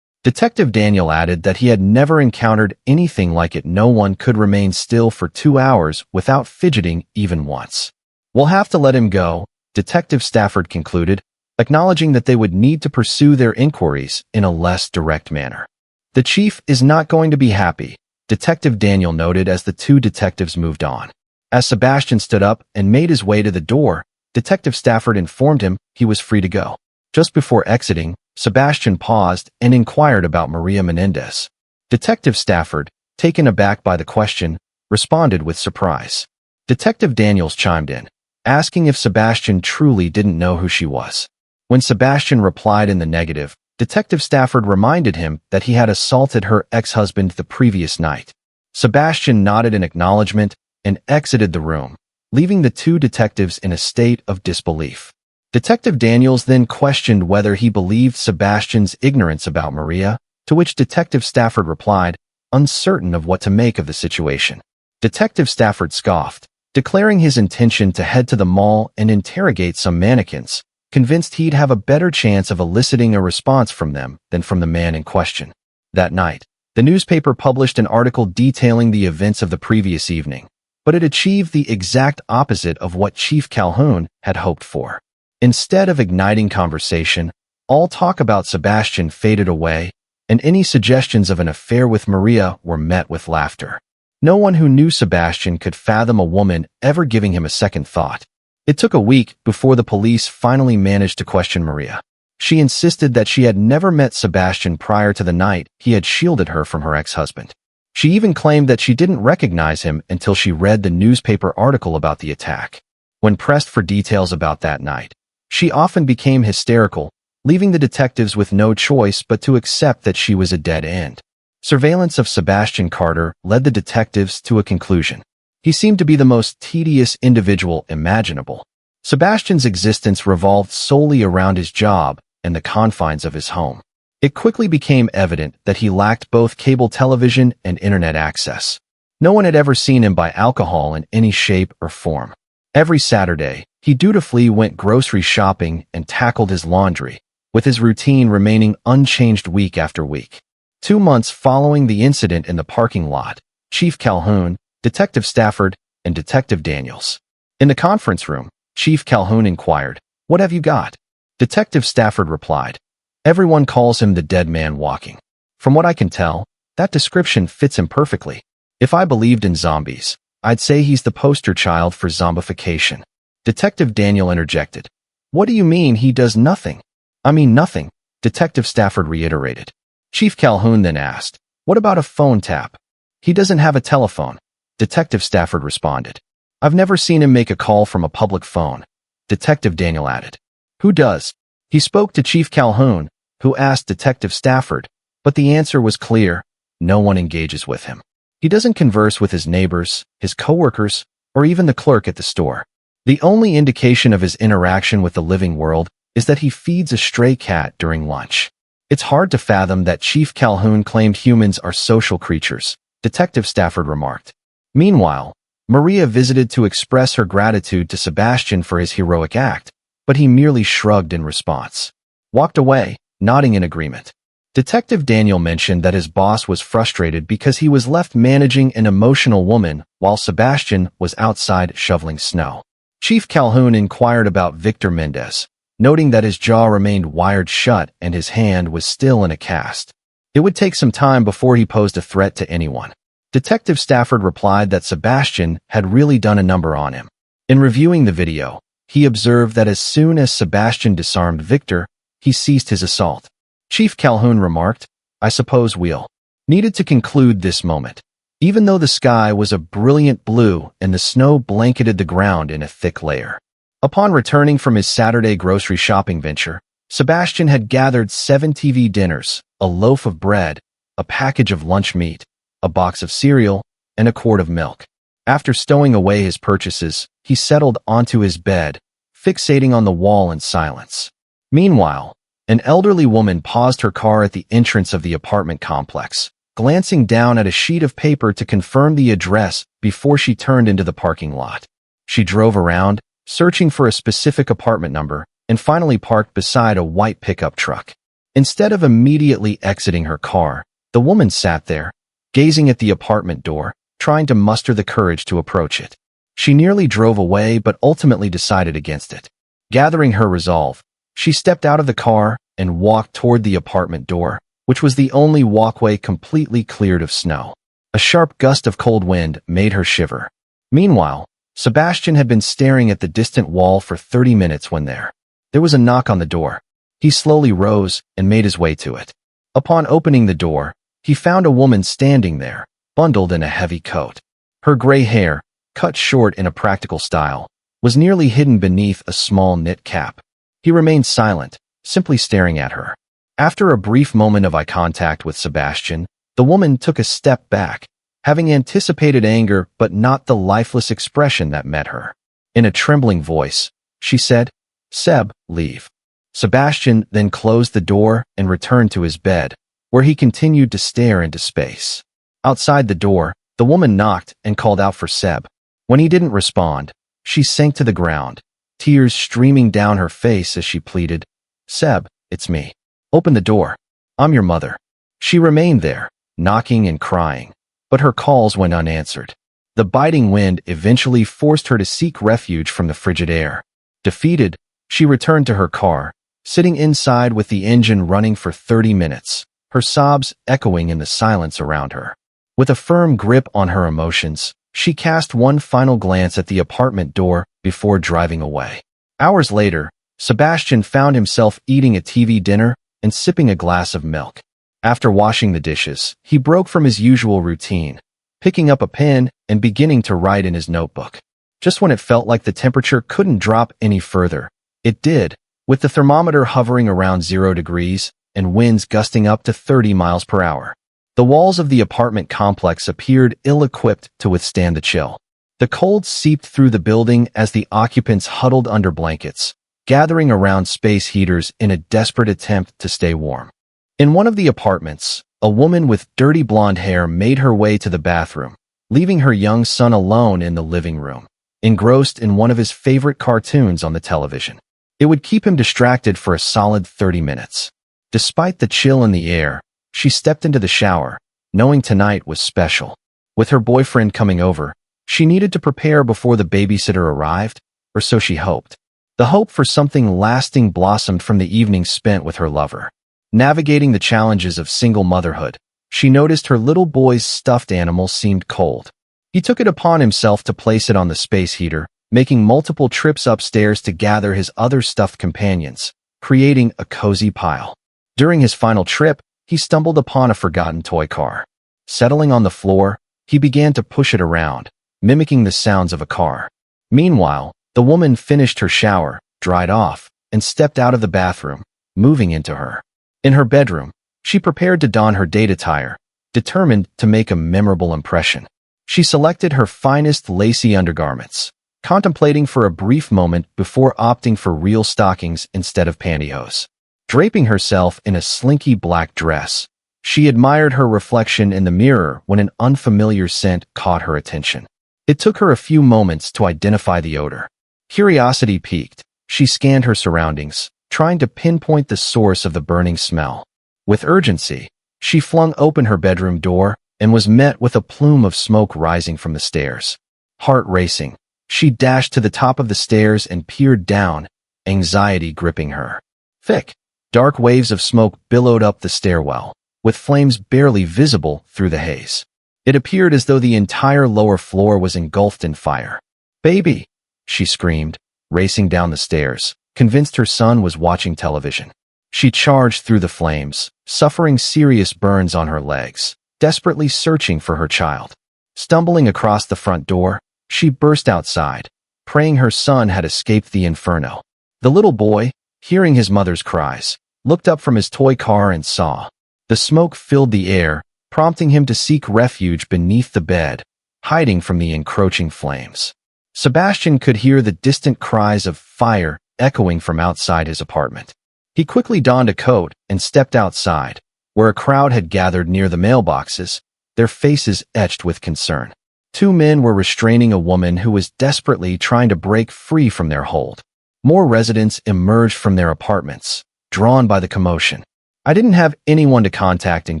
Detective Daniel added that he had never encountered anything like it. No one could remain still for 2 hours without fidgeting even once. "We'll have to let him go," Detective Stafford concluded, acknowledging that they would need to pursue their inquiries in a less direct manner. "The chief is not going to be happy," Detective Daniel noted as the 2 detectives moved on. As Sebastian stood up and made his way to the door, Detective Stafford informed him he was free to go. Just before exiting, Sebastian paused and inquired about Maria Menendez. Detective Stafford, taken aback by the question, responded with surprise. Detective Daniels chimed in, asking if Sebastian truly didn't know who she was. When Sebastian replied in the negative, Detective Stafford reminded him that he had assaulted her ex-husband the previous night. Sebastian nodded in acknowledgement and exited the room, leaving the two detectives in a state of disbelief. Detective Daniels then questioned whether he believed Sebastian's ignorance about Maria, to which Detective Stafford replied, uncertain of what to make of the situation. Detective Stafford scoffed, declaring his intention to head to the mall and interrogate some mannequins, convinced he'd have a better chance of eliciting a response from them than from the man in question. That night, the newspaper published an article detailing the events of the previous evening, but it achieved the exact opposite of what Chief Calhoun had hoped for. Instead of igniting conversation, all talk about Sebastian faded away, and any suggestions of an affair with Maria were met with laughter. No one who knew Sebastian could fathom a woman ever giving him a second thought. It took a week before the police finally managed to question Maria. She insisted that she had never met Sebastian prior to the night he had shielded her from her ex-husband. She even claimed that she didn't recognize him until she read the newspaper article about the attack. When pressed for details about that night, she often became hysterical, leaving the detectives with no choice but to accept that she was a dead end. Surveillance of Sebastian Carter led the detectives to a conclusion. He seemed to be the most tedious individual imaginable. Sebastian's existence revolved solely around his job and the confines of his home. It quickly became evident that he lacked both cable television and internet access. No one had ever seen him buy alcohol in any shape or form. Every Saturday, he dutifully went grocery shopping and tackled his laundry, with his routine remaining unchanged week after week. 2 months following the incident in the parking lot, Chief Calhoun, Detective Stafford, and Detective Daniels. In the conference room, Chief Calhoun inquired, "What have you got?" Detective Stafford replied, "Everyone calls him the dead man walking. From what I can tell, that description fits him perfectly. If I believed in zombies, I'd say he's the poster child for zombification." Detective Daniel interjected, "What do you mean he does nothing?" "I mean nothing," Detective Stafford reiterated. Chief Calhoun then asked, "What about a phone tap?" "He doesn't have a telephone," Detective Stafford responded. "I've never seen him make a call from a public phone," Detective Daniel added. "Who does?" He spoke to Chief Calhoun, who asked Detective Stafford, but the answer was clear: no one engages with him. He doesn't converse with his neighbors, his coworkers, or even the clerk at the store. The only indication of his interaction with the living world is that he feeds a stray cat during lunch. It's hard to fathom that Chief Calhoun claimed humans are social creatures, Detective Stafford remarked. Meanwhile, Maria visited to express her gratitude to Sebastian for his heroic act, but he merely shrugged in response. Walked away, nodding in agreement. Detective Daniel mentioned that his boss was frustrated because he was left managing an emotional woman while Sebastian was outside shoveling snow. Chief Calhoun inquired about Victor Mendez, noting that his jaw remained wired shut and his hand was still in a cast. It would take some time before he posed a threat to anyone. Detective Stafford replied that Sebastian had really done a number on him. In reviewing the video, he observed that as soon as Sebastian disarmed Victor, he ceased his assault. Chief Calhoun remarked, "I suppose we'll needed to conclude this moment." Even though the sky was a brilliant blue and the snow blanketed the ground in a thick layer. Upon returning from his Saturday grocery shopping venture, Sebastian had gathered 7 TV dinners, a loaf of bread, a package of lunch meat, a box of cereal, and a quart of milk. After stowing away his purchases, he settled onto his bed, fixating on the wall in silence. Meanwhile, an elderly woman paused her car at the entrance of the apartment complex, glancing down at a sheet of paper to confirm the address before she turned into the parking lot. She drove around, searching for a specific apartment number, and finally parked beside a white pickup truck. Instead of immediately exiting her car, the woman sat there, gazing at the apartment door, trying to muster the courage to approach it. She nearly drove away but ultimately decided against it. Gathering her resolve, she stepped out of the car and walked toward the apartment door, which was the only walkway completely cleared of snow. A sharp gust of cold wind made her shiver. Meanwhile, Sebastian had been staring at the distant wall for 30 minutes when there was a knock on the door. He slowly rose and made his way to it. Upon opening the door, he found a woman standing there, bundled in a heavy coat. Her gray hair, cut short in a practical style, was nearly hidden beneath a small knit cap. He remained silent, simply staring at her. After a brief moment of eye contact with Sebastian, the woman took a step back, having anticipated anger but not the lifeless expression that met her. In a trembling voice, she said, "Seb, leave." Sebastian then closed the door and returned to his bed, where he continued to stare into space. Outside the door, the woman knocked and called out for Seb. When he didn't respond, she sank to the ground, tears streaming down her face as she pleaded, "Seb, it's me. Open the door. I'm your mother." She remained there, knocking and crying, but her calls went unanswered. The biting wind eventually forced her to seek refuge from the frigid air. Defeated, she returned to her car, sitting inside with the engine running for 30 minutes, her sobs echoing in the silence around her. With a firm grip on her emotions, she cast one final glance at the apartment door before driving away. Hours later, Sebastian found himself eating a TV dinner and sipping a glass of milk. After washing the dishes, he broke from his usual routine, picking up a pen and beginning to write in his notebook. Just when it felt like the temperature couldn't drop any further, it did, with the thermometer hovering around 0 degrees and winds gusting up to 30 miles per hour. The walls of the apartment complex appeared ill-equipped to withstand the chill. The cold seeped through the building as the occupants huddled under blankets, gathering around space heaters in a desperate attempt to stay warm. In one of the apartments, a woman with dirty blonde hair made her way to the bathroom, leaving her young son alone in the living room, engrossed in one of his favorite cartoons on the television. It would keep him distracted for a solid 30 minutes. Despite the chill in the air, she stepped into the shower, knowing tonight was special. With her boyfriend coming over, she needed to prepare before the babysitter arrived, or so she hoped. The hope for something lasting blossomed from the evening spent with her lover. Navigating the challenges of single motherhood, she noticed her little boy's stuffed animal seemed cold. He took it upon himself to place it on the space heater, making multiple trips upstairs to gather his other stuffed companions, creating a cozy pile. During his final trip, he stumbled upon a forgotten toy car. Settling on the floor, he began to push it around, mimicking the sounds of a car. Meanwhile, the woman finished her shower, dried off, and stepped out of the bathroom, moving into her. In her bedroom, she prepared to don her date attire, determined to make a memorable impression. She selected her finest lacy undergarments, contemplating for a brief moment before opting for real stockings instead of pantyhose. Draping herself in a slinky black dress, she admired her reflection in the mirror when an unfamiliar scent caught her attention. It took her a few moments to identify the odor. Curiosity piqued, she scanned her surroundings, trying to pinpoint the source of the burning smell. With urgency, she flung open her bedroom door and was met with a plume of smoke rising from the stairs. Heart racing, she dashed to the top of the stairs and peered down, anxiety gripping her. Thick, dark waves of smoke billowed up the stairwell, with flames barely visible through the haze. It appeared as though the entire lower floor was engulfed in fire. "Baby!" she screamed, racing down the stairs, convinced her son was watching television. She charged through the flames, suffering serious burns on her legs, desperately searching for her child. Stumbling across the front door, she burst outside, praying her son had escaped the inferno. The little boy, hearing his mother's cries, looked up from his toy car and saw. The smoke filled the air, prompting him to seek refuge beneath the bed, hiding from the encroaching flames. Sebastian could hear the distant cries of fire echoing from outside his apartment. He quickly donned a coat and stepped outside, where a crowd had gathered near the mailboxes, their faces etched with concern. Two men were restraining a woman who was desperately trying to break free from their hold. More residents emerged from their apartments, drawn by the commotion. "I didn't have anyone to contact in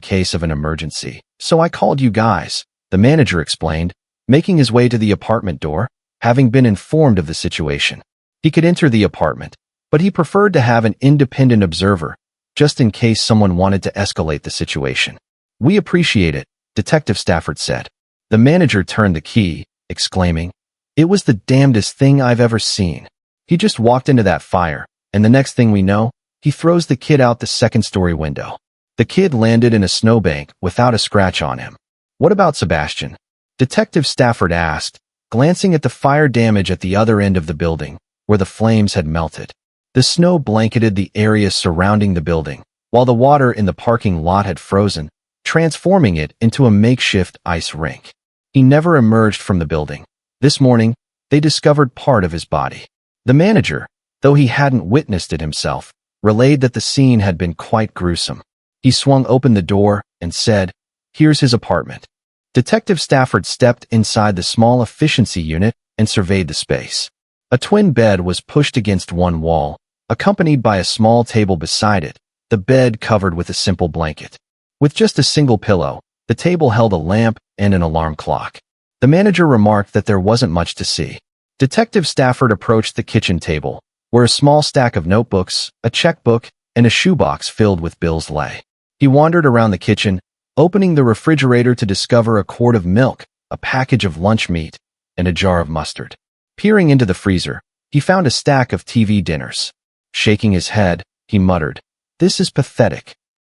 case of an emergency, so I called you guys," the manager explained, making his way to the apartment door, having been informed of the situation. He could enter the apartment, but he preferred to have an independent observer, just in case someone wanted to escalate the situation. "We appreciate it," Detective Stafford said. The manager turned the key, exclaiming, "It was the damnedest thing I've ever seen. He just walked into that fire, and the next thing we know, he throws the kid out the second-story window. The kid landed in a snowbank without a scratch on him." "What about Sebastian?" Detective Stafford asked, glancing at the fire damage at the other end of the building, where the flames had melted. The snow blanketed the area surrounding the building, while the water in the parking lot had frozen, transforming it into a makeshift ice rink. He never emerged from the building. This morning, they discovered part of his body. The manager, though he hadn't witnessed it himself, relayed that the scene had been quite gruesome. He swung open the door and said, "Here's his apartment." Detective Stafford stepped inside the small efficiency unit and surveyed the space. A twin bed was pushed against one wall, accompanied by a small table beside it, the bed covered with a simple blanket. With just a single pillow, the table held a lamp and an alarm clock. The manager remarked that there wasn't much to see. Detective Stafford approached the kitchen table, where a small stack of notebooks, a checkbook, and a shoebox filled with bills lay. He wandered around the kitchen, opening the refrigerator to discover a quart of milk, a package of lunch meat, and a jar of mustard. Peering into the freezer, he found a stack of TV dinners. Shaking his head, he muttered, "This is pathetic."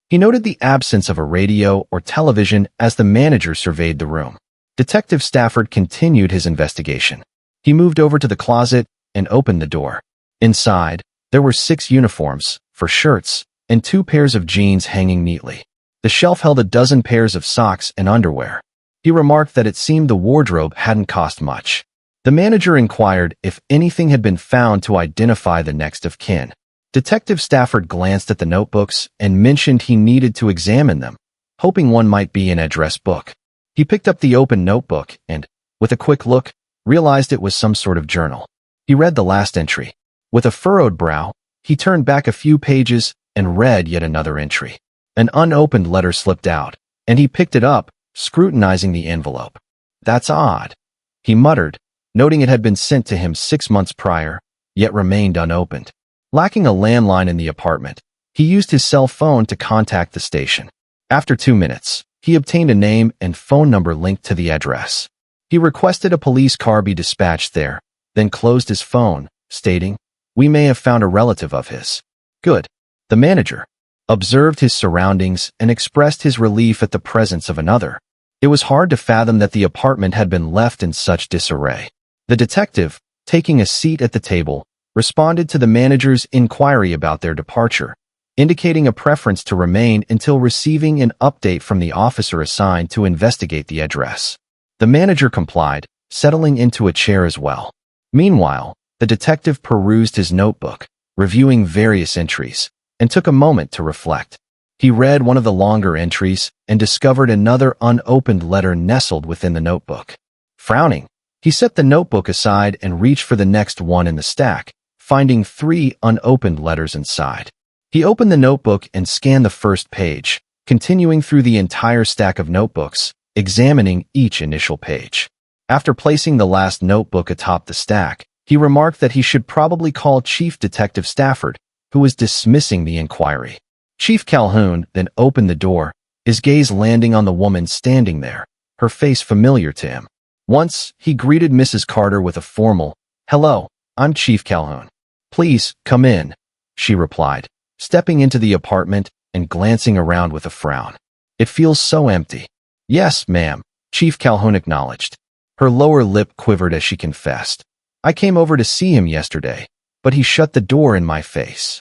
He noted the absence of a radio or television as the manager surveyed the room. Detective Stafford continued his investigation. He moved over to the closet and opened the door. Inside, there were 6 uniforms, for shirts, and 2 pairs of jeans hanging neatly. The shelf held a dozen pairs of socks and underwear. He remarked that it seemed the wardrobe hadn't cost much. The manager inquired if anything had been found to identify the next of kin. Detective Stafford glanced at the notebooks and mentioned he needed to examine them, hoping one might be an address book. He picked up the open notebook and, with a quick look, realized it was some sort of journal. He read the last entry. With a furrowed brow, he turned back a few pages and read yet another entry. An unopened letter slipped out, and he picked it up, scrutinizing the envelope. "That's odd," he muttered, noting it had been sent to him 6 months prior, yet remained unopened. Lacking a landline in the apartment, he used his cell phone to contact the station. After 2 minutes, he obtained a name and phone number linked to the address. He requested a police car be dispatched there, then closed his phone, stating, "We may have found a relative of his." Good. The manager observed his surroundings and expressed his relief at the presence of another. It was hard to fathom that the apartment had been left in such disarray. The detective, taking a seat at the table, responded to the manager's inquiry about their departure, indicating a preference to remain until receiving an update from the officer assigned to investigate the address. The manager complied, settling into a chair as well. Meanwhile, the detective perused his notebook, reviewing various entries, and took a moment to reflect. He read one of the longer entries and discovered another unopened letter nestled within the notebook. Frowning, he set the notebook aside and reached for the next one in the stack, finding 3 unopened letters inside. He opened the notebook and scanned the first page, continuing through the entire stack of notebooks, examining each initial page. After placing the last notebook atop the stack, he remarked that he should probably call Chief Detective Stafford, who was dismissing the inquiry. Chief Calhoun then opened the door, his gaze landing on the woman standing there, her face familiar to him. Once, he greeted Mrs. Carter with a formal, "Hello, I'm Chief Calhoun. Please, come in," she replied, stepping into the apartment and glancing around with a frown. "It feels so empty." "Yes, ma'am," Chief Calhoun acknowledged. Her lower lip quivered as she confessed. "I came over to see him yesterday, but he shut the door in my face."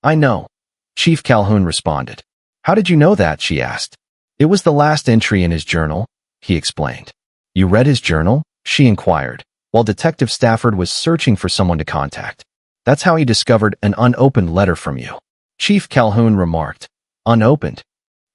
"I know," Chief Calhoun responded. "How did you know that?" she asked. "It was the last entry in his journal," he explained. "You read his journal?" she inquired, while Detective Stafford was searching for someone to contact. "That's how he discovered an unopened letter from you," Chief Calhoun remarked. "Unopened?"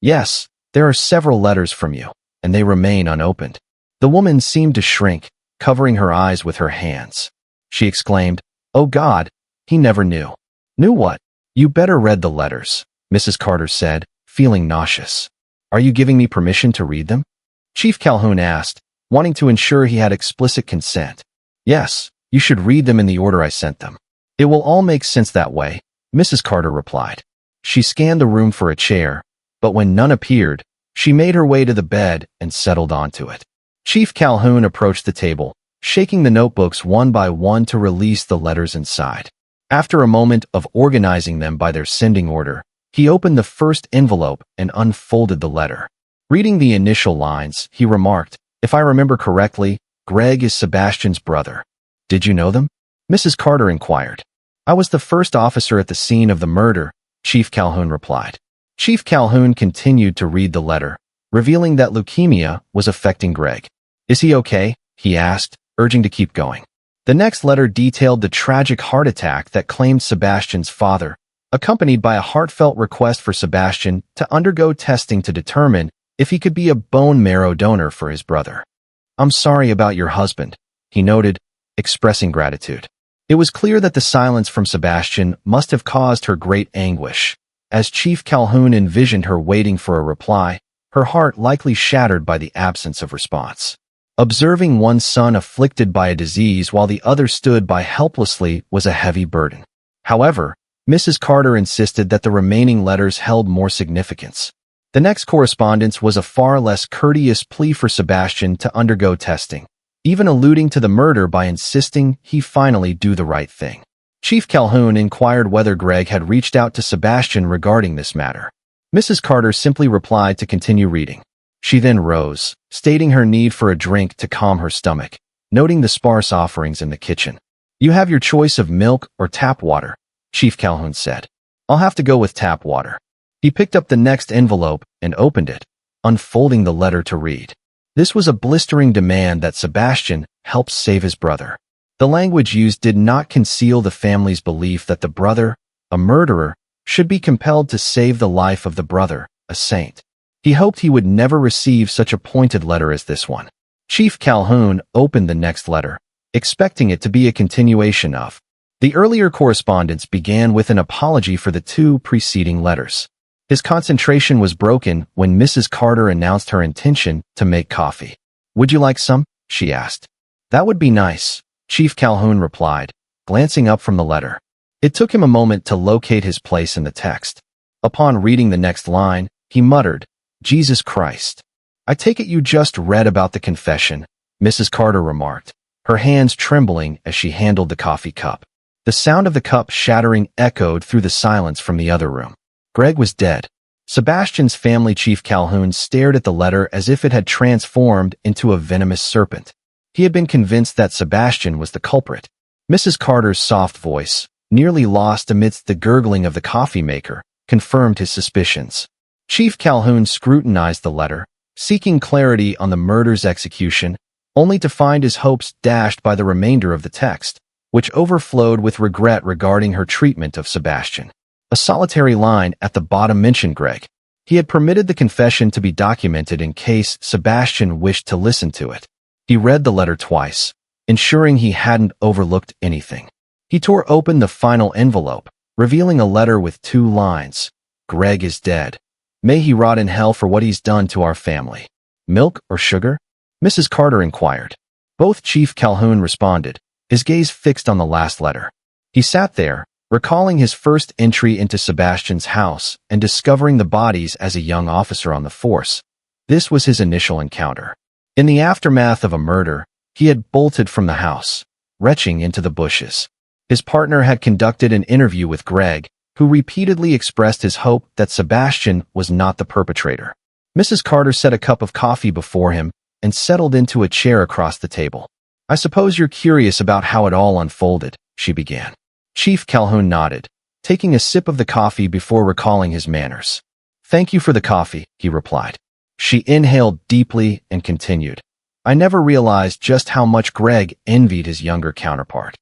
"Yes, there are several letters from you, and they remain unopened." The woman seemed to shrink, covering her eyes with her hands. She exclaimed, "Oh God, he never knew." "Knew what?" "You better read the letters," Mrs. Carter said, feeling nauseous. "Are you giving me permission to read them?" Chief Calhoun asked, wanting to ensure he had explicit consent. "Yes, you should read them in the order I sent them. It will all make sense that way," Mrs. Carter replied. She scanned the room for a chair, but when none appeared, she made her way to the bed and settled onto it. Chief Calhoun approached the table, shaking the notebooks one by one to release the letters inside. After a moment of organizing them by their sending order, he opened the first envelope and unfolded the letter. Reading the initial lines, he remarked, "If I remember correctly, Greg is Sebastian's brother. Did you know them? Mrs. Carter inquired. I was the first officer at the scene of the murder, Chief Calhoun replied. Chief Calhoun continued to read the letter, revealing that leukemia was affecting Greg. Is he okay? He asked, urging to keep going. The next letter detailed the tragic heart attack that claimed Sebastian's father, accompanied by a heartfelt request for Sebastian to undergo testing to determine if he could be a bone marrow donor for his brother. I'm sorry about your husband, he noted, expressing gratitude. It was clear that the silence from Sebastian must have caused her great anguish. As Chief Calhoun envisioned her waiting for a reply, her heart likely shattered by the absence of response. Observing one son afflicted by a disease while the other stood by helplessly was a heavy burden. However, Mrs. Carter insisted that the remaining letters held more significance. The next correspondence was a far less courteous plea for Sebastian to undergo testing, even alluding to the murder by insisting he finally do the right thing. Chief Calhoun inquired whether Greg had reached out to Sebastian regarding this matter. Mrs. Carter simply replied to continue reading. She then rose, stating her need for a drink to calm her stomach, noting the sparse offerings in the kitchen. You have your choice of milk or tap water, Chief Calhoun said. I'll have to go with tap water. He picked up the next envelope and opened it, unfolding the letter to read. This was a blistering demand that Sebastian help save his brother. The language used did not conceal the family's belief that the brother, a murderer, should be compelled to save the life of the brother, a saint. He hoped he would never receive such a pointed letter as this one. Chief Calhoun opened the next letter, expecting it to be a continuation of. The earlier correspondence began with an apology for the two preceding letters. His concentration was broken when Mrs. Carter announced her intention to make coffee. Would you like some? She asked. That would be nice, Chief Calhoun replied, glancing up from the letter. It took him a moment to locate his place in the text. Upon reading the next line, he muttered, Jesus Christ. I take it you just read about the confession, Mrs. Carter remarked, her hands trembling as she handled the coffee cup. The sound of the cup shattering echoed through the silence from the other room. Greg was dead. Sebastian's family. Chief Calhoun stared at the letter as if it had transformed into a venomous serpent. He had been convinced that Sebastian was the culprit. Mrs. Carter's soft voice, nearly lost amidst the gurgling of the coffee maker, confirmed his suspicions. Chief Calhoun scrutinized the letter, seeking clarity on the murder's execution, only to find his hopes dashed by the remainder of the text, which overflowed with regret regarding her treatment of Sebastian. A solitary line at the bottom mentioned Greg. He had permitted the confession to be documented in case Sebastian wished to listen to it. He read the letter twice, ensuring he hadn't overlooked anything. He tore open the final envelope, revealing a letter with 2 lines. Greg is dead. May he rot in hell for what he's done to our family. Milk or sugar? Mrs. Carter inquired. Both Chief Calhoun responded, his gaze fixed on the last letter. He sat there, recalling his first entry into Sebastian's house and discovering the bodies as a young officer on the force. This was his initial encounter. In the aftermath of a murder, he had bolted from the house, retching into the bushes. His partner had conducted an interview with Greg, who repeatedly expressed his hope that Sebastian was not the perpetrator. Mrs. Carter set a cup of coffee before him and settled into a chair across the table. I suppose you're curious about how it all unfolded, she began. Chief Calhoun nodded, taking a sip of the coffee before recalling his manners. Thank you for the coffee, he replied. She inhaled deeply and continued. I never realized just how much Greg envied his younger counterpart.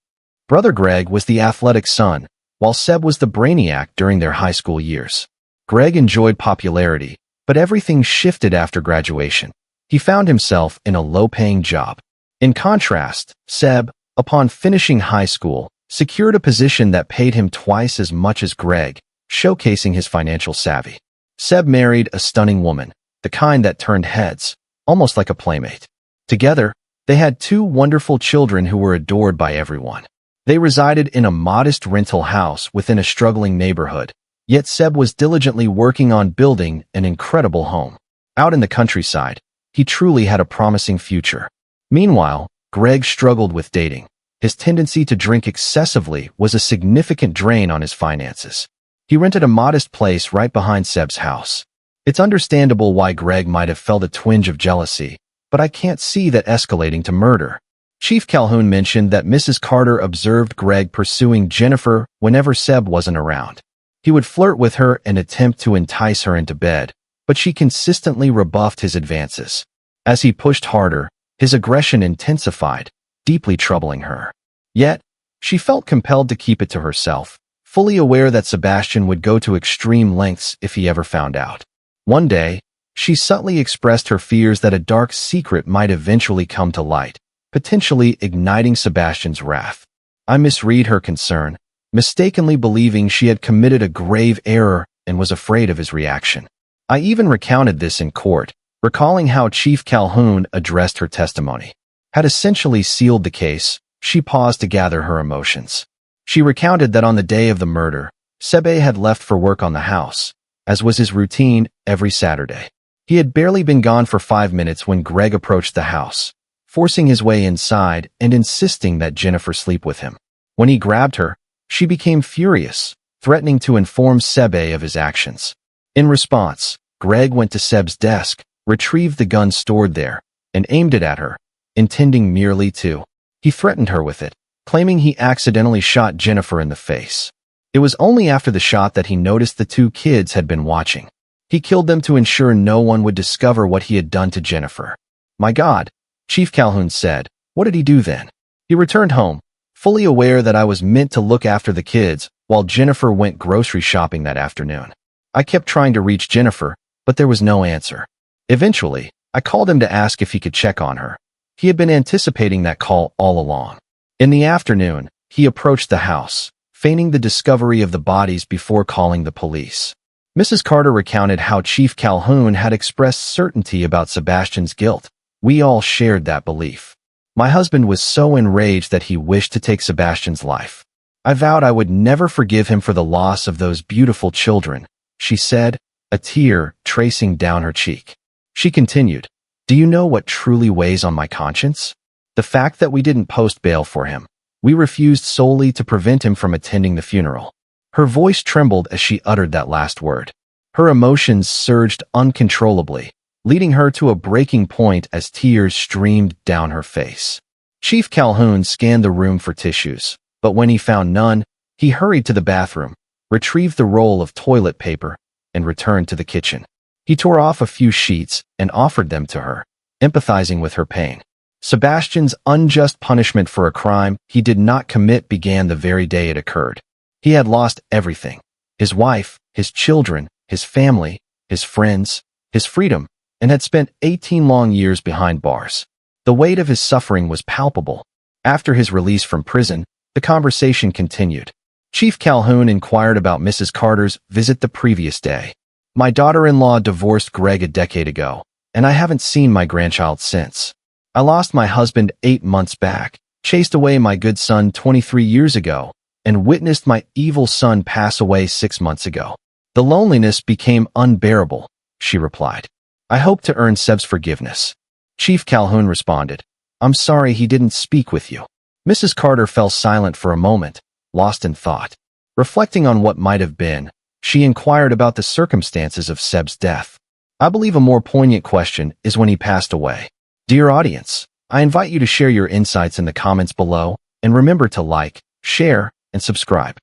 Brother Greg was the athletic son, while Seb was the brainiac during their high school years. Greg enjoyed popularity, but everything shifted after graduation. He found himself in a low-paying job. In contrast, Seb, upon finishing high school, secured a position that paid him twice as much as Greg, showcasing his financial savvy. Seb married a stunning woman, the kind that turned heads, almost like a playmate. Together, they had 2 wonderful children who were adored by everyone. They resided in a modest rental house within a struggling neighborhood, yet Seb was diligently working on building an incredible home. Out in the countryside, he truly had a promising future. Meanwhile, Greg struggled with dating. His tendency to drink excessively was a significant drain on his finances. He rented a modest place right behind Seb's house. It's understandable why Greg might have felt a twinge of jealousy, but but I can't see that escalating to murder. Chief Calhoun mentioned that Mrs. Carter observed Greg pursuing Jennifer whenever Seb wasn't around. He would flirt with her and attempt to entice her into bed, but she consistently rebuffed his advances. As he pushed harder, his aggression intensified, deeply troubling her. Yet, she felt compelled to keep it to herself, fully aware that Sebastian would go to extreme lengths if he ever found out. One day, she subtly expressed her fears that a dark secret might eventually come to light, potentially igniting Sebastian's wrath. I misread her concern, mistakenly believing she had committed a grave error and was afraid of his reaction. I even recounted this in court, recalling how Chief Calhoun addressed her testimony. Had essentially sealed the case, she paused to gather her emotions. She recounted that on the day of the murder, Sebe had left for work on the house, as was his routine every Saturday. He had barely been gone for 5 minutes when Greg approached the house, forcing his way inside and insisting that Jennifer sleep with him. When he grabbed her, she became furious, threatening to inform Sebe of his actions. In response, Greg went to Seb's desk, retrieved the gun stored there, and aimed it at her, intending merely to. He threatened her with it, claiming he accidentally shot Jennifer in the face. It was only after the shot that he noticed the 2 kids had been watching. He killed them to ensure no one would discover what he had done to Jennifer. My God, Chief Calhoun said. What did he do then? He returned home, fully aware that I was meant to look after the kids while Jennifer went grocery shopping that afternoon. I kept trying to reach Jennifer, but there was no answer. Eventually, I called him to ask if he could check on her. He had been anticipating that call all along. In the afternoon, he approached the house, feigning the discovery of the bodies before calling the police. Mrs. Carter recounted how Chief Calhoun had expressed certainty about Sebastian's guilt. We all shared that belief. My husband was so enraged that he wished to take Sebastian's life. I vowed I would never forgive him for the loss of those beautiful children, she said, a tear tracing down her cheek. She continued, do you know what truly weighs on my conscience? The fact that we didn't post bail for him. We refused solely to prevent him from attending the funeral. Her voice trembled as she uttered that last word. Her emotions surged uncontrollably, leading her to a breaking point as tears streamed down her face. Chief Calhoun scanned the room for tissues, but when he found none, he hurried to the bathroom, retrieved the roll of toilet paper, and returned to the kitchen. He tore off a few sheets and offered them to her, empathizing with her pain. Sebastian's unjust punishment for a crime he did not commit began the very day it occurred. He had lost everything: his wife, his children, his family, his friends, his freedom, and had spent 18 long years behind bars. The weight of his suffering was palpable. After his release from prison, the conversation continued. Chief Calhoun inquired about Mrs. Carter's visit the previous day. My daughter-in-law divorced Greg a decade ago, and I haven't seen my grandchild since. I lost my husband 8 months back, chased away my good son 23 years ago, and witnessed my evil son pass away 6 months ago. The loneliness became unbearable, she replied. I hope to earn Seb's forgiveness. Chief Calhoun responded, I'm sorry he didn't speak with you. Mrs. Carter fell silent for a moment, lost in thought. Reflecting on what might have been, she inquired about the circumstances of Seb's death. I believe a more poignant question is when he passed away. Dear audience, I invite you to share your insights in the comments below, and remember to like, share, and subscribe.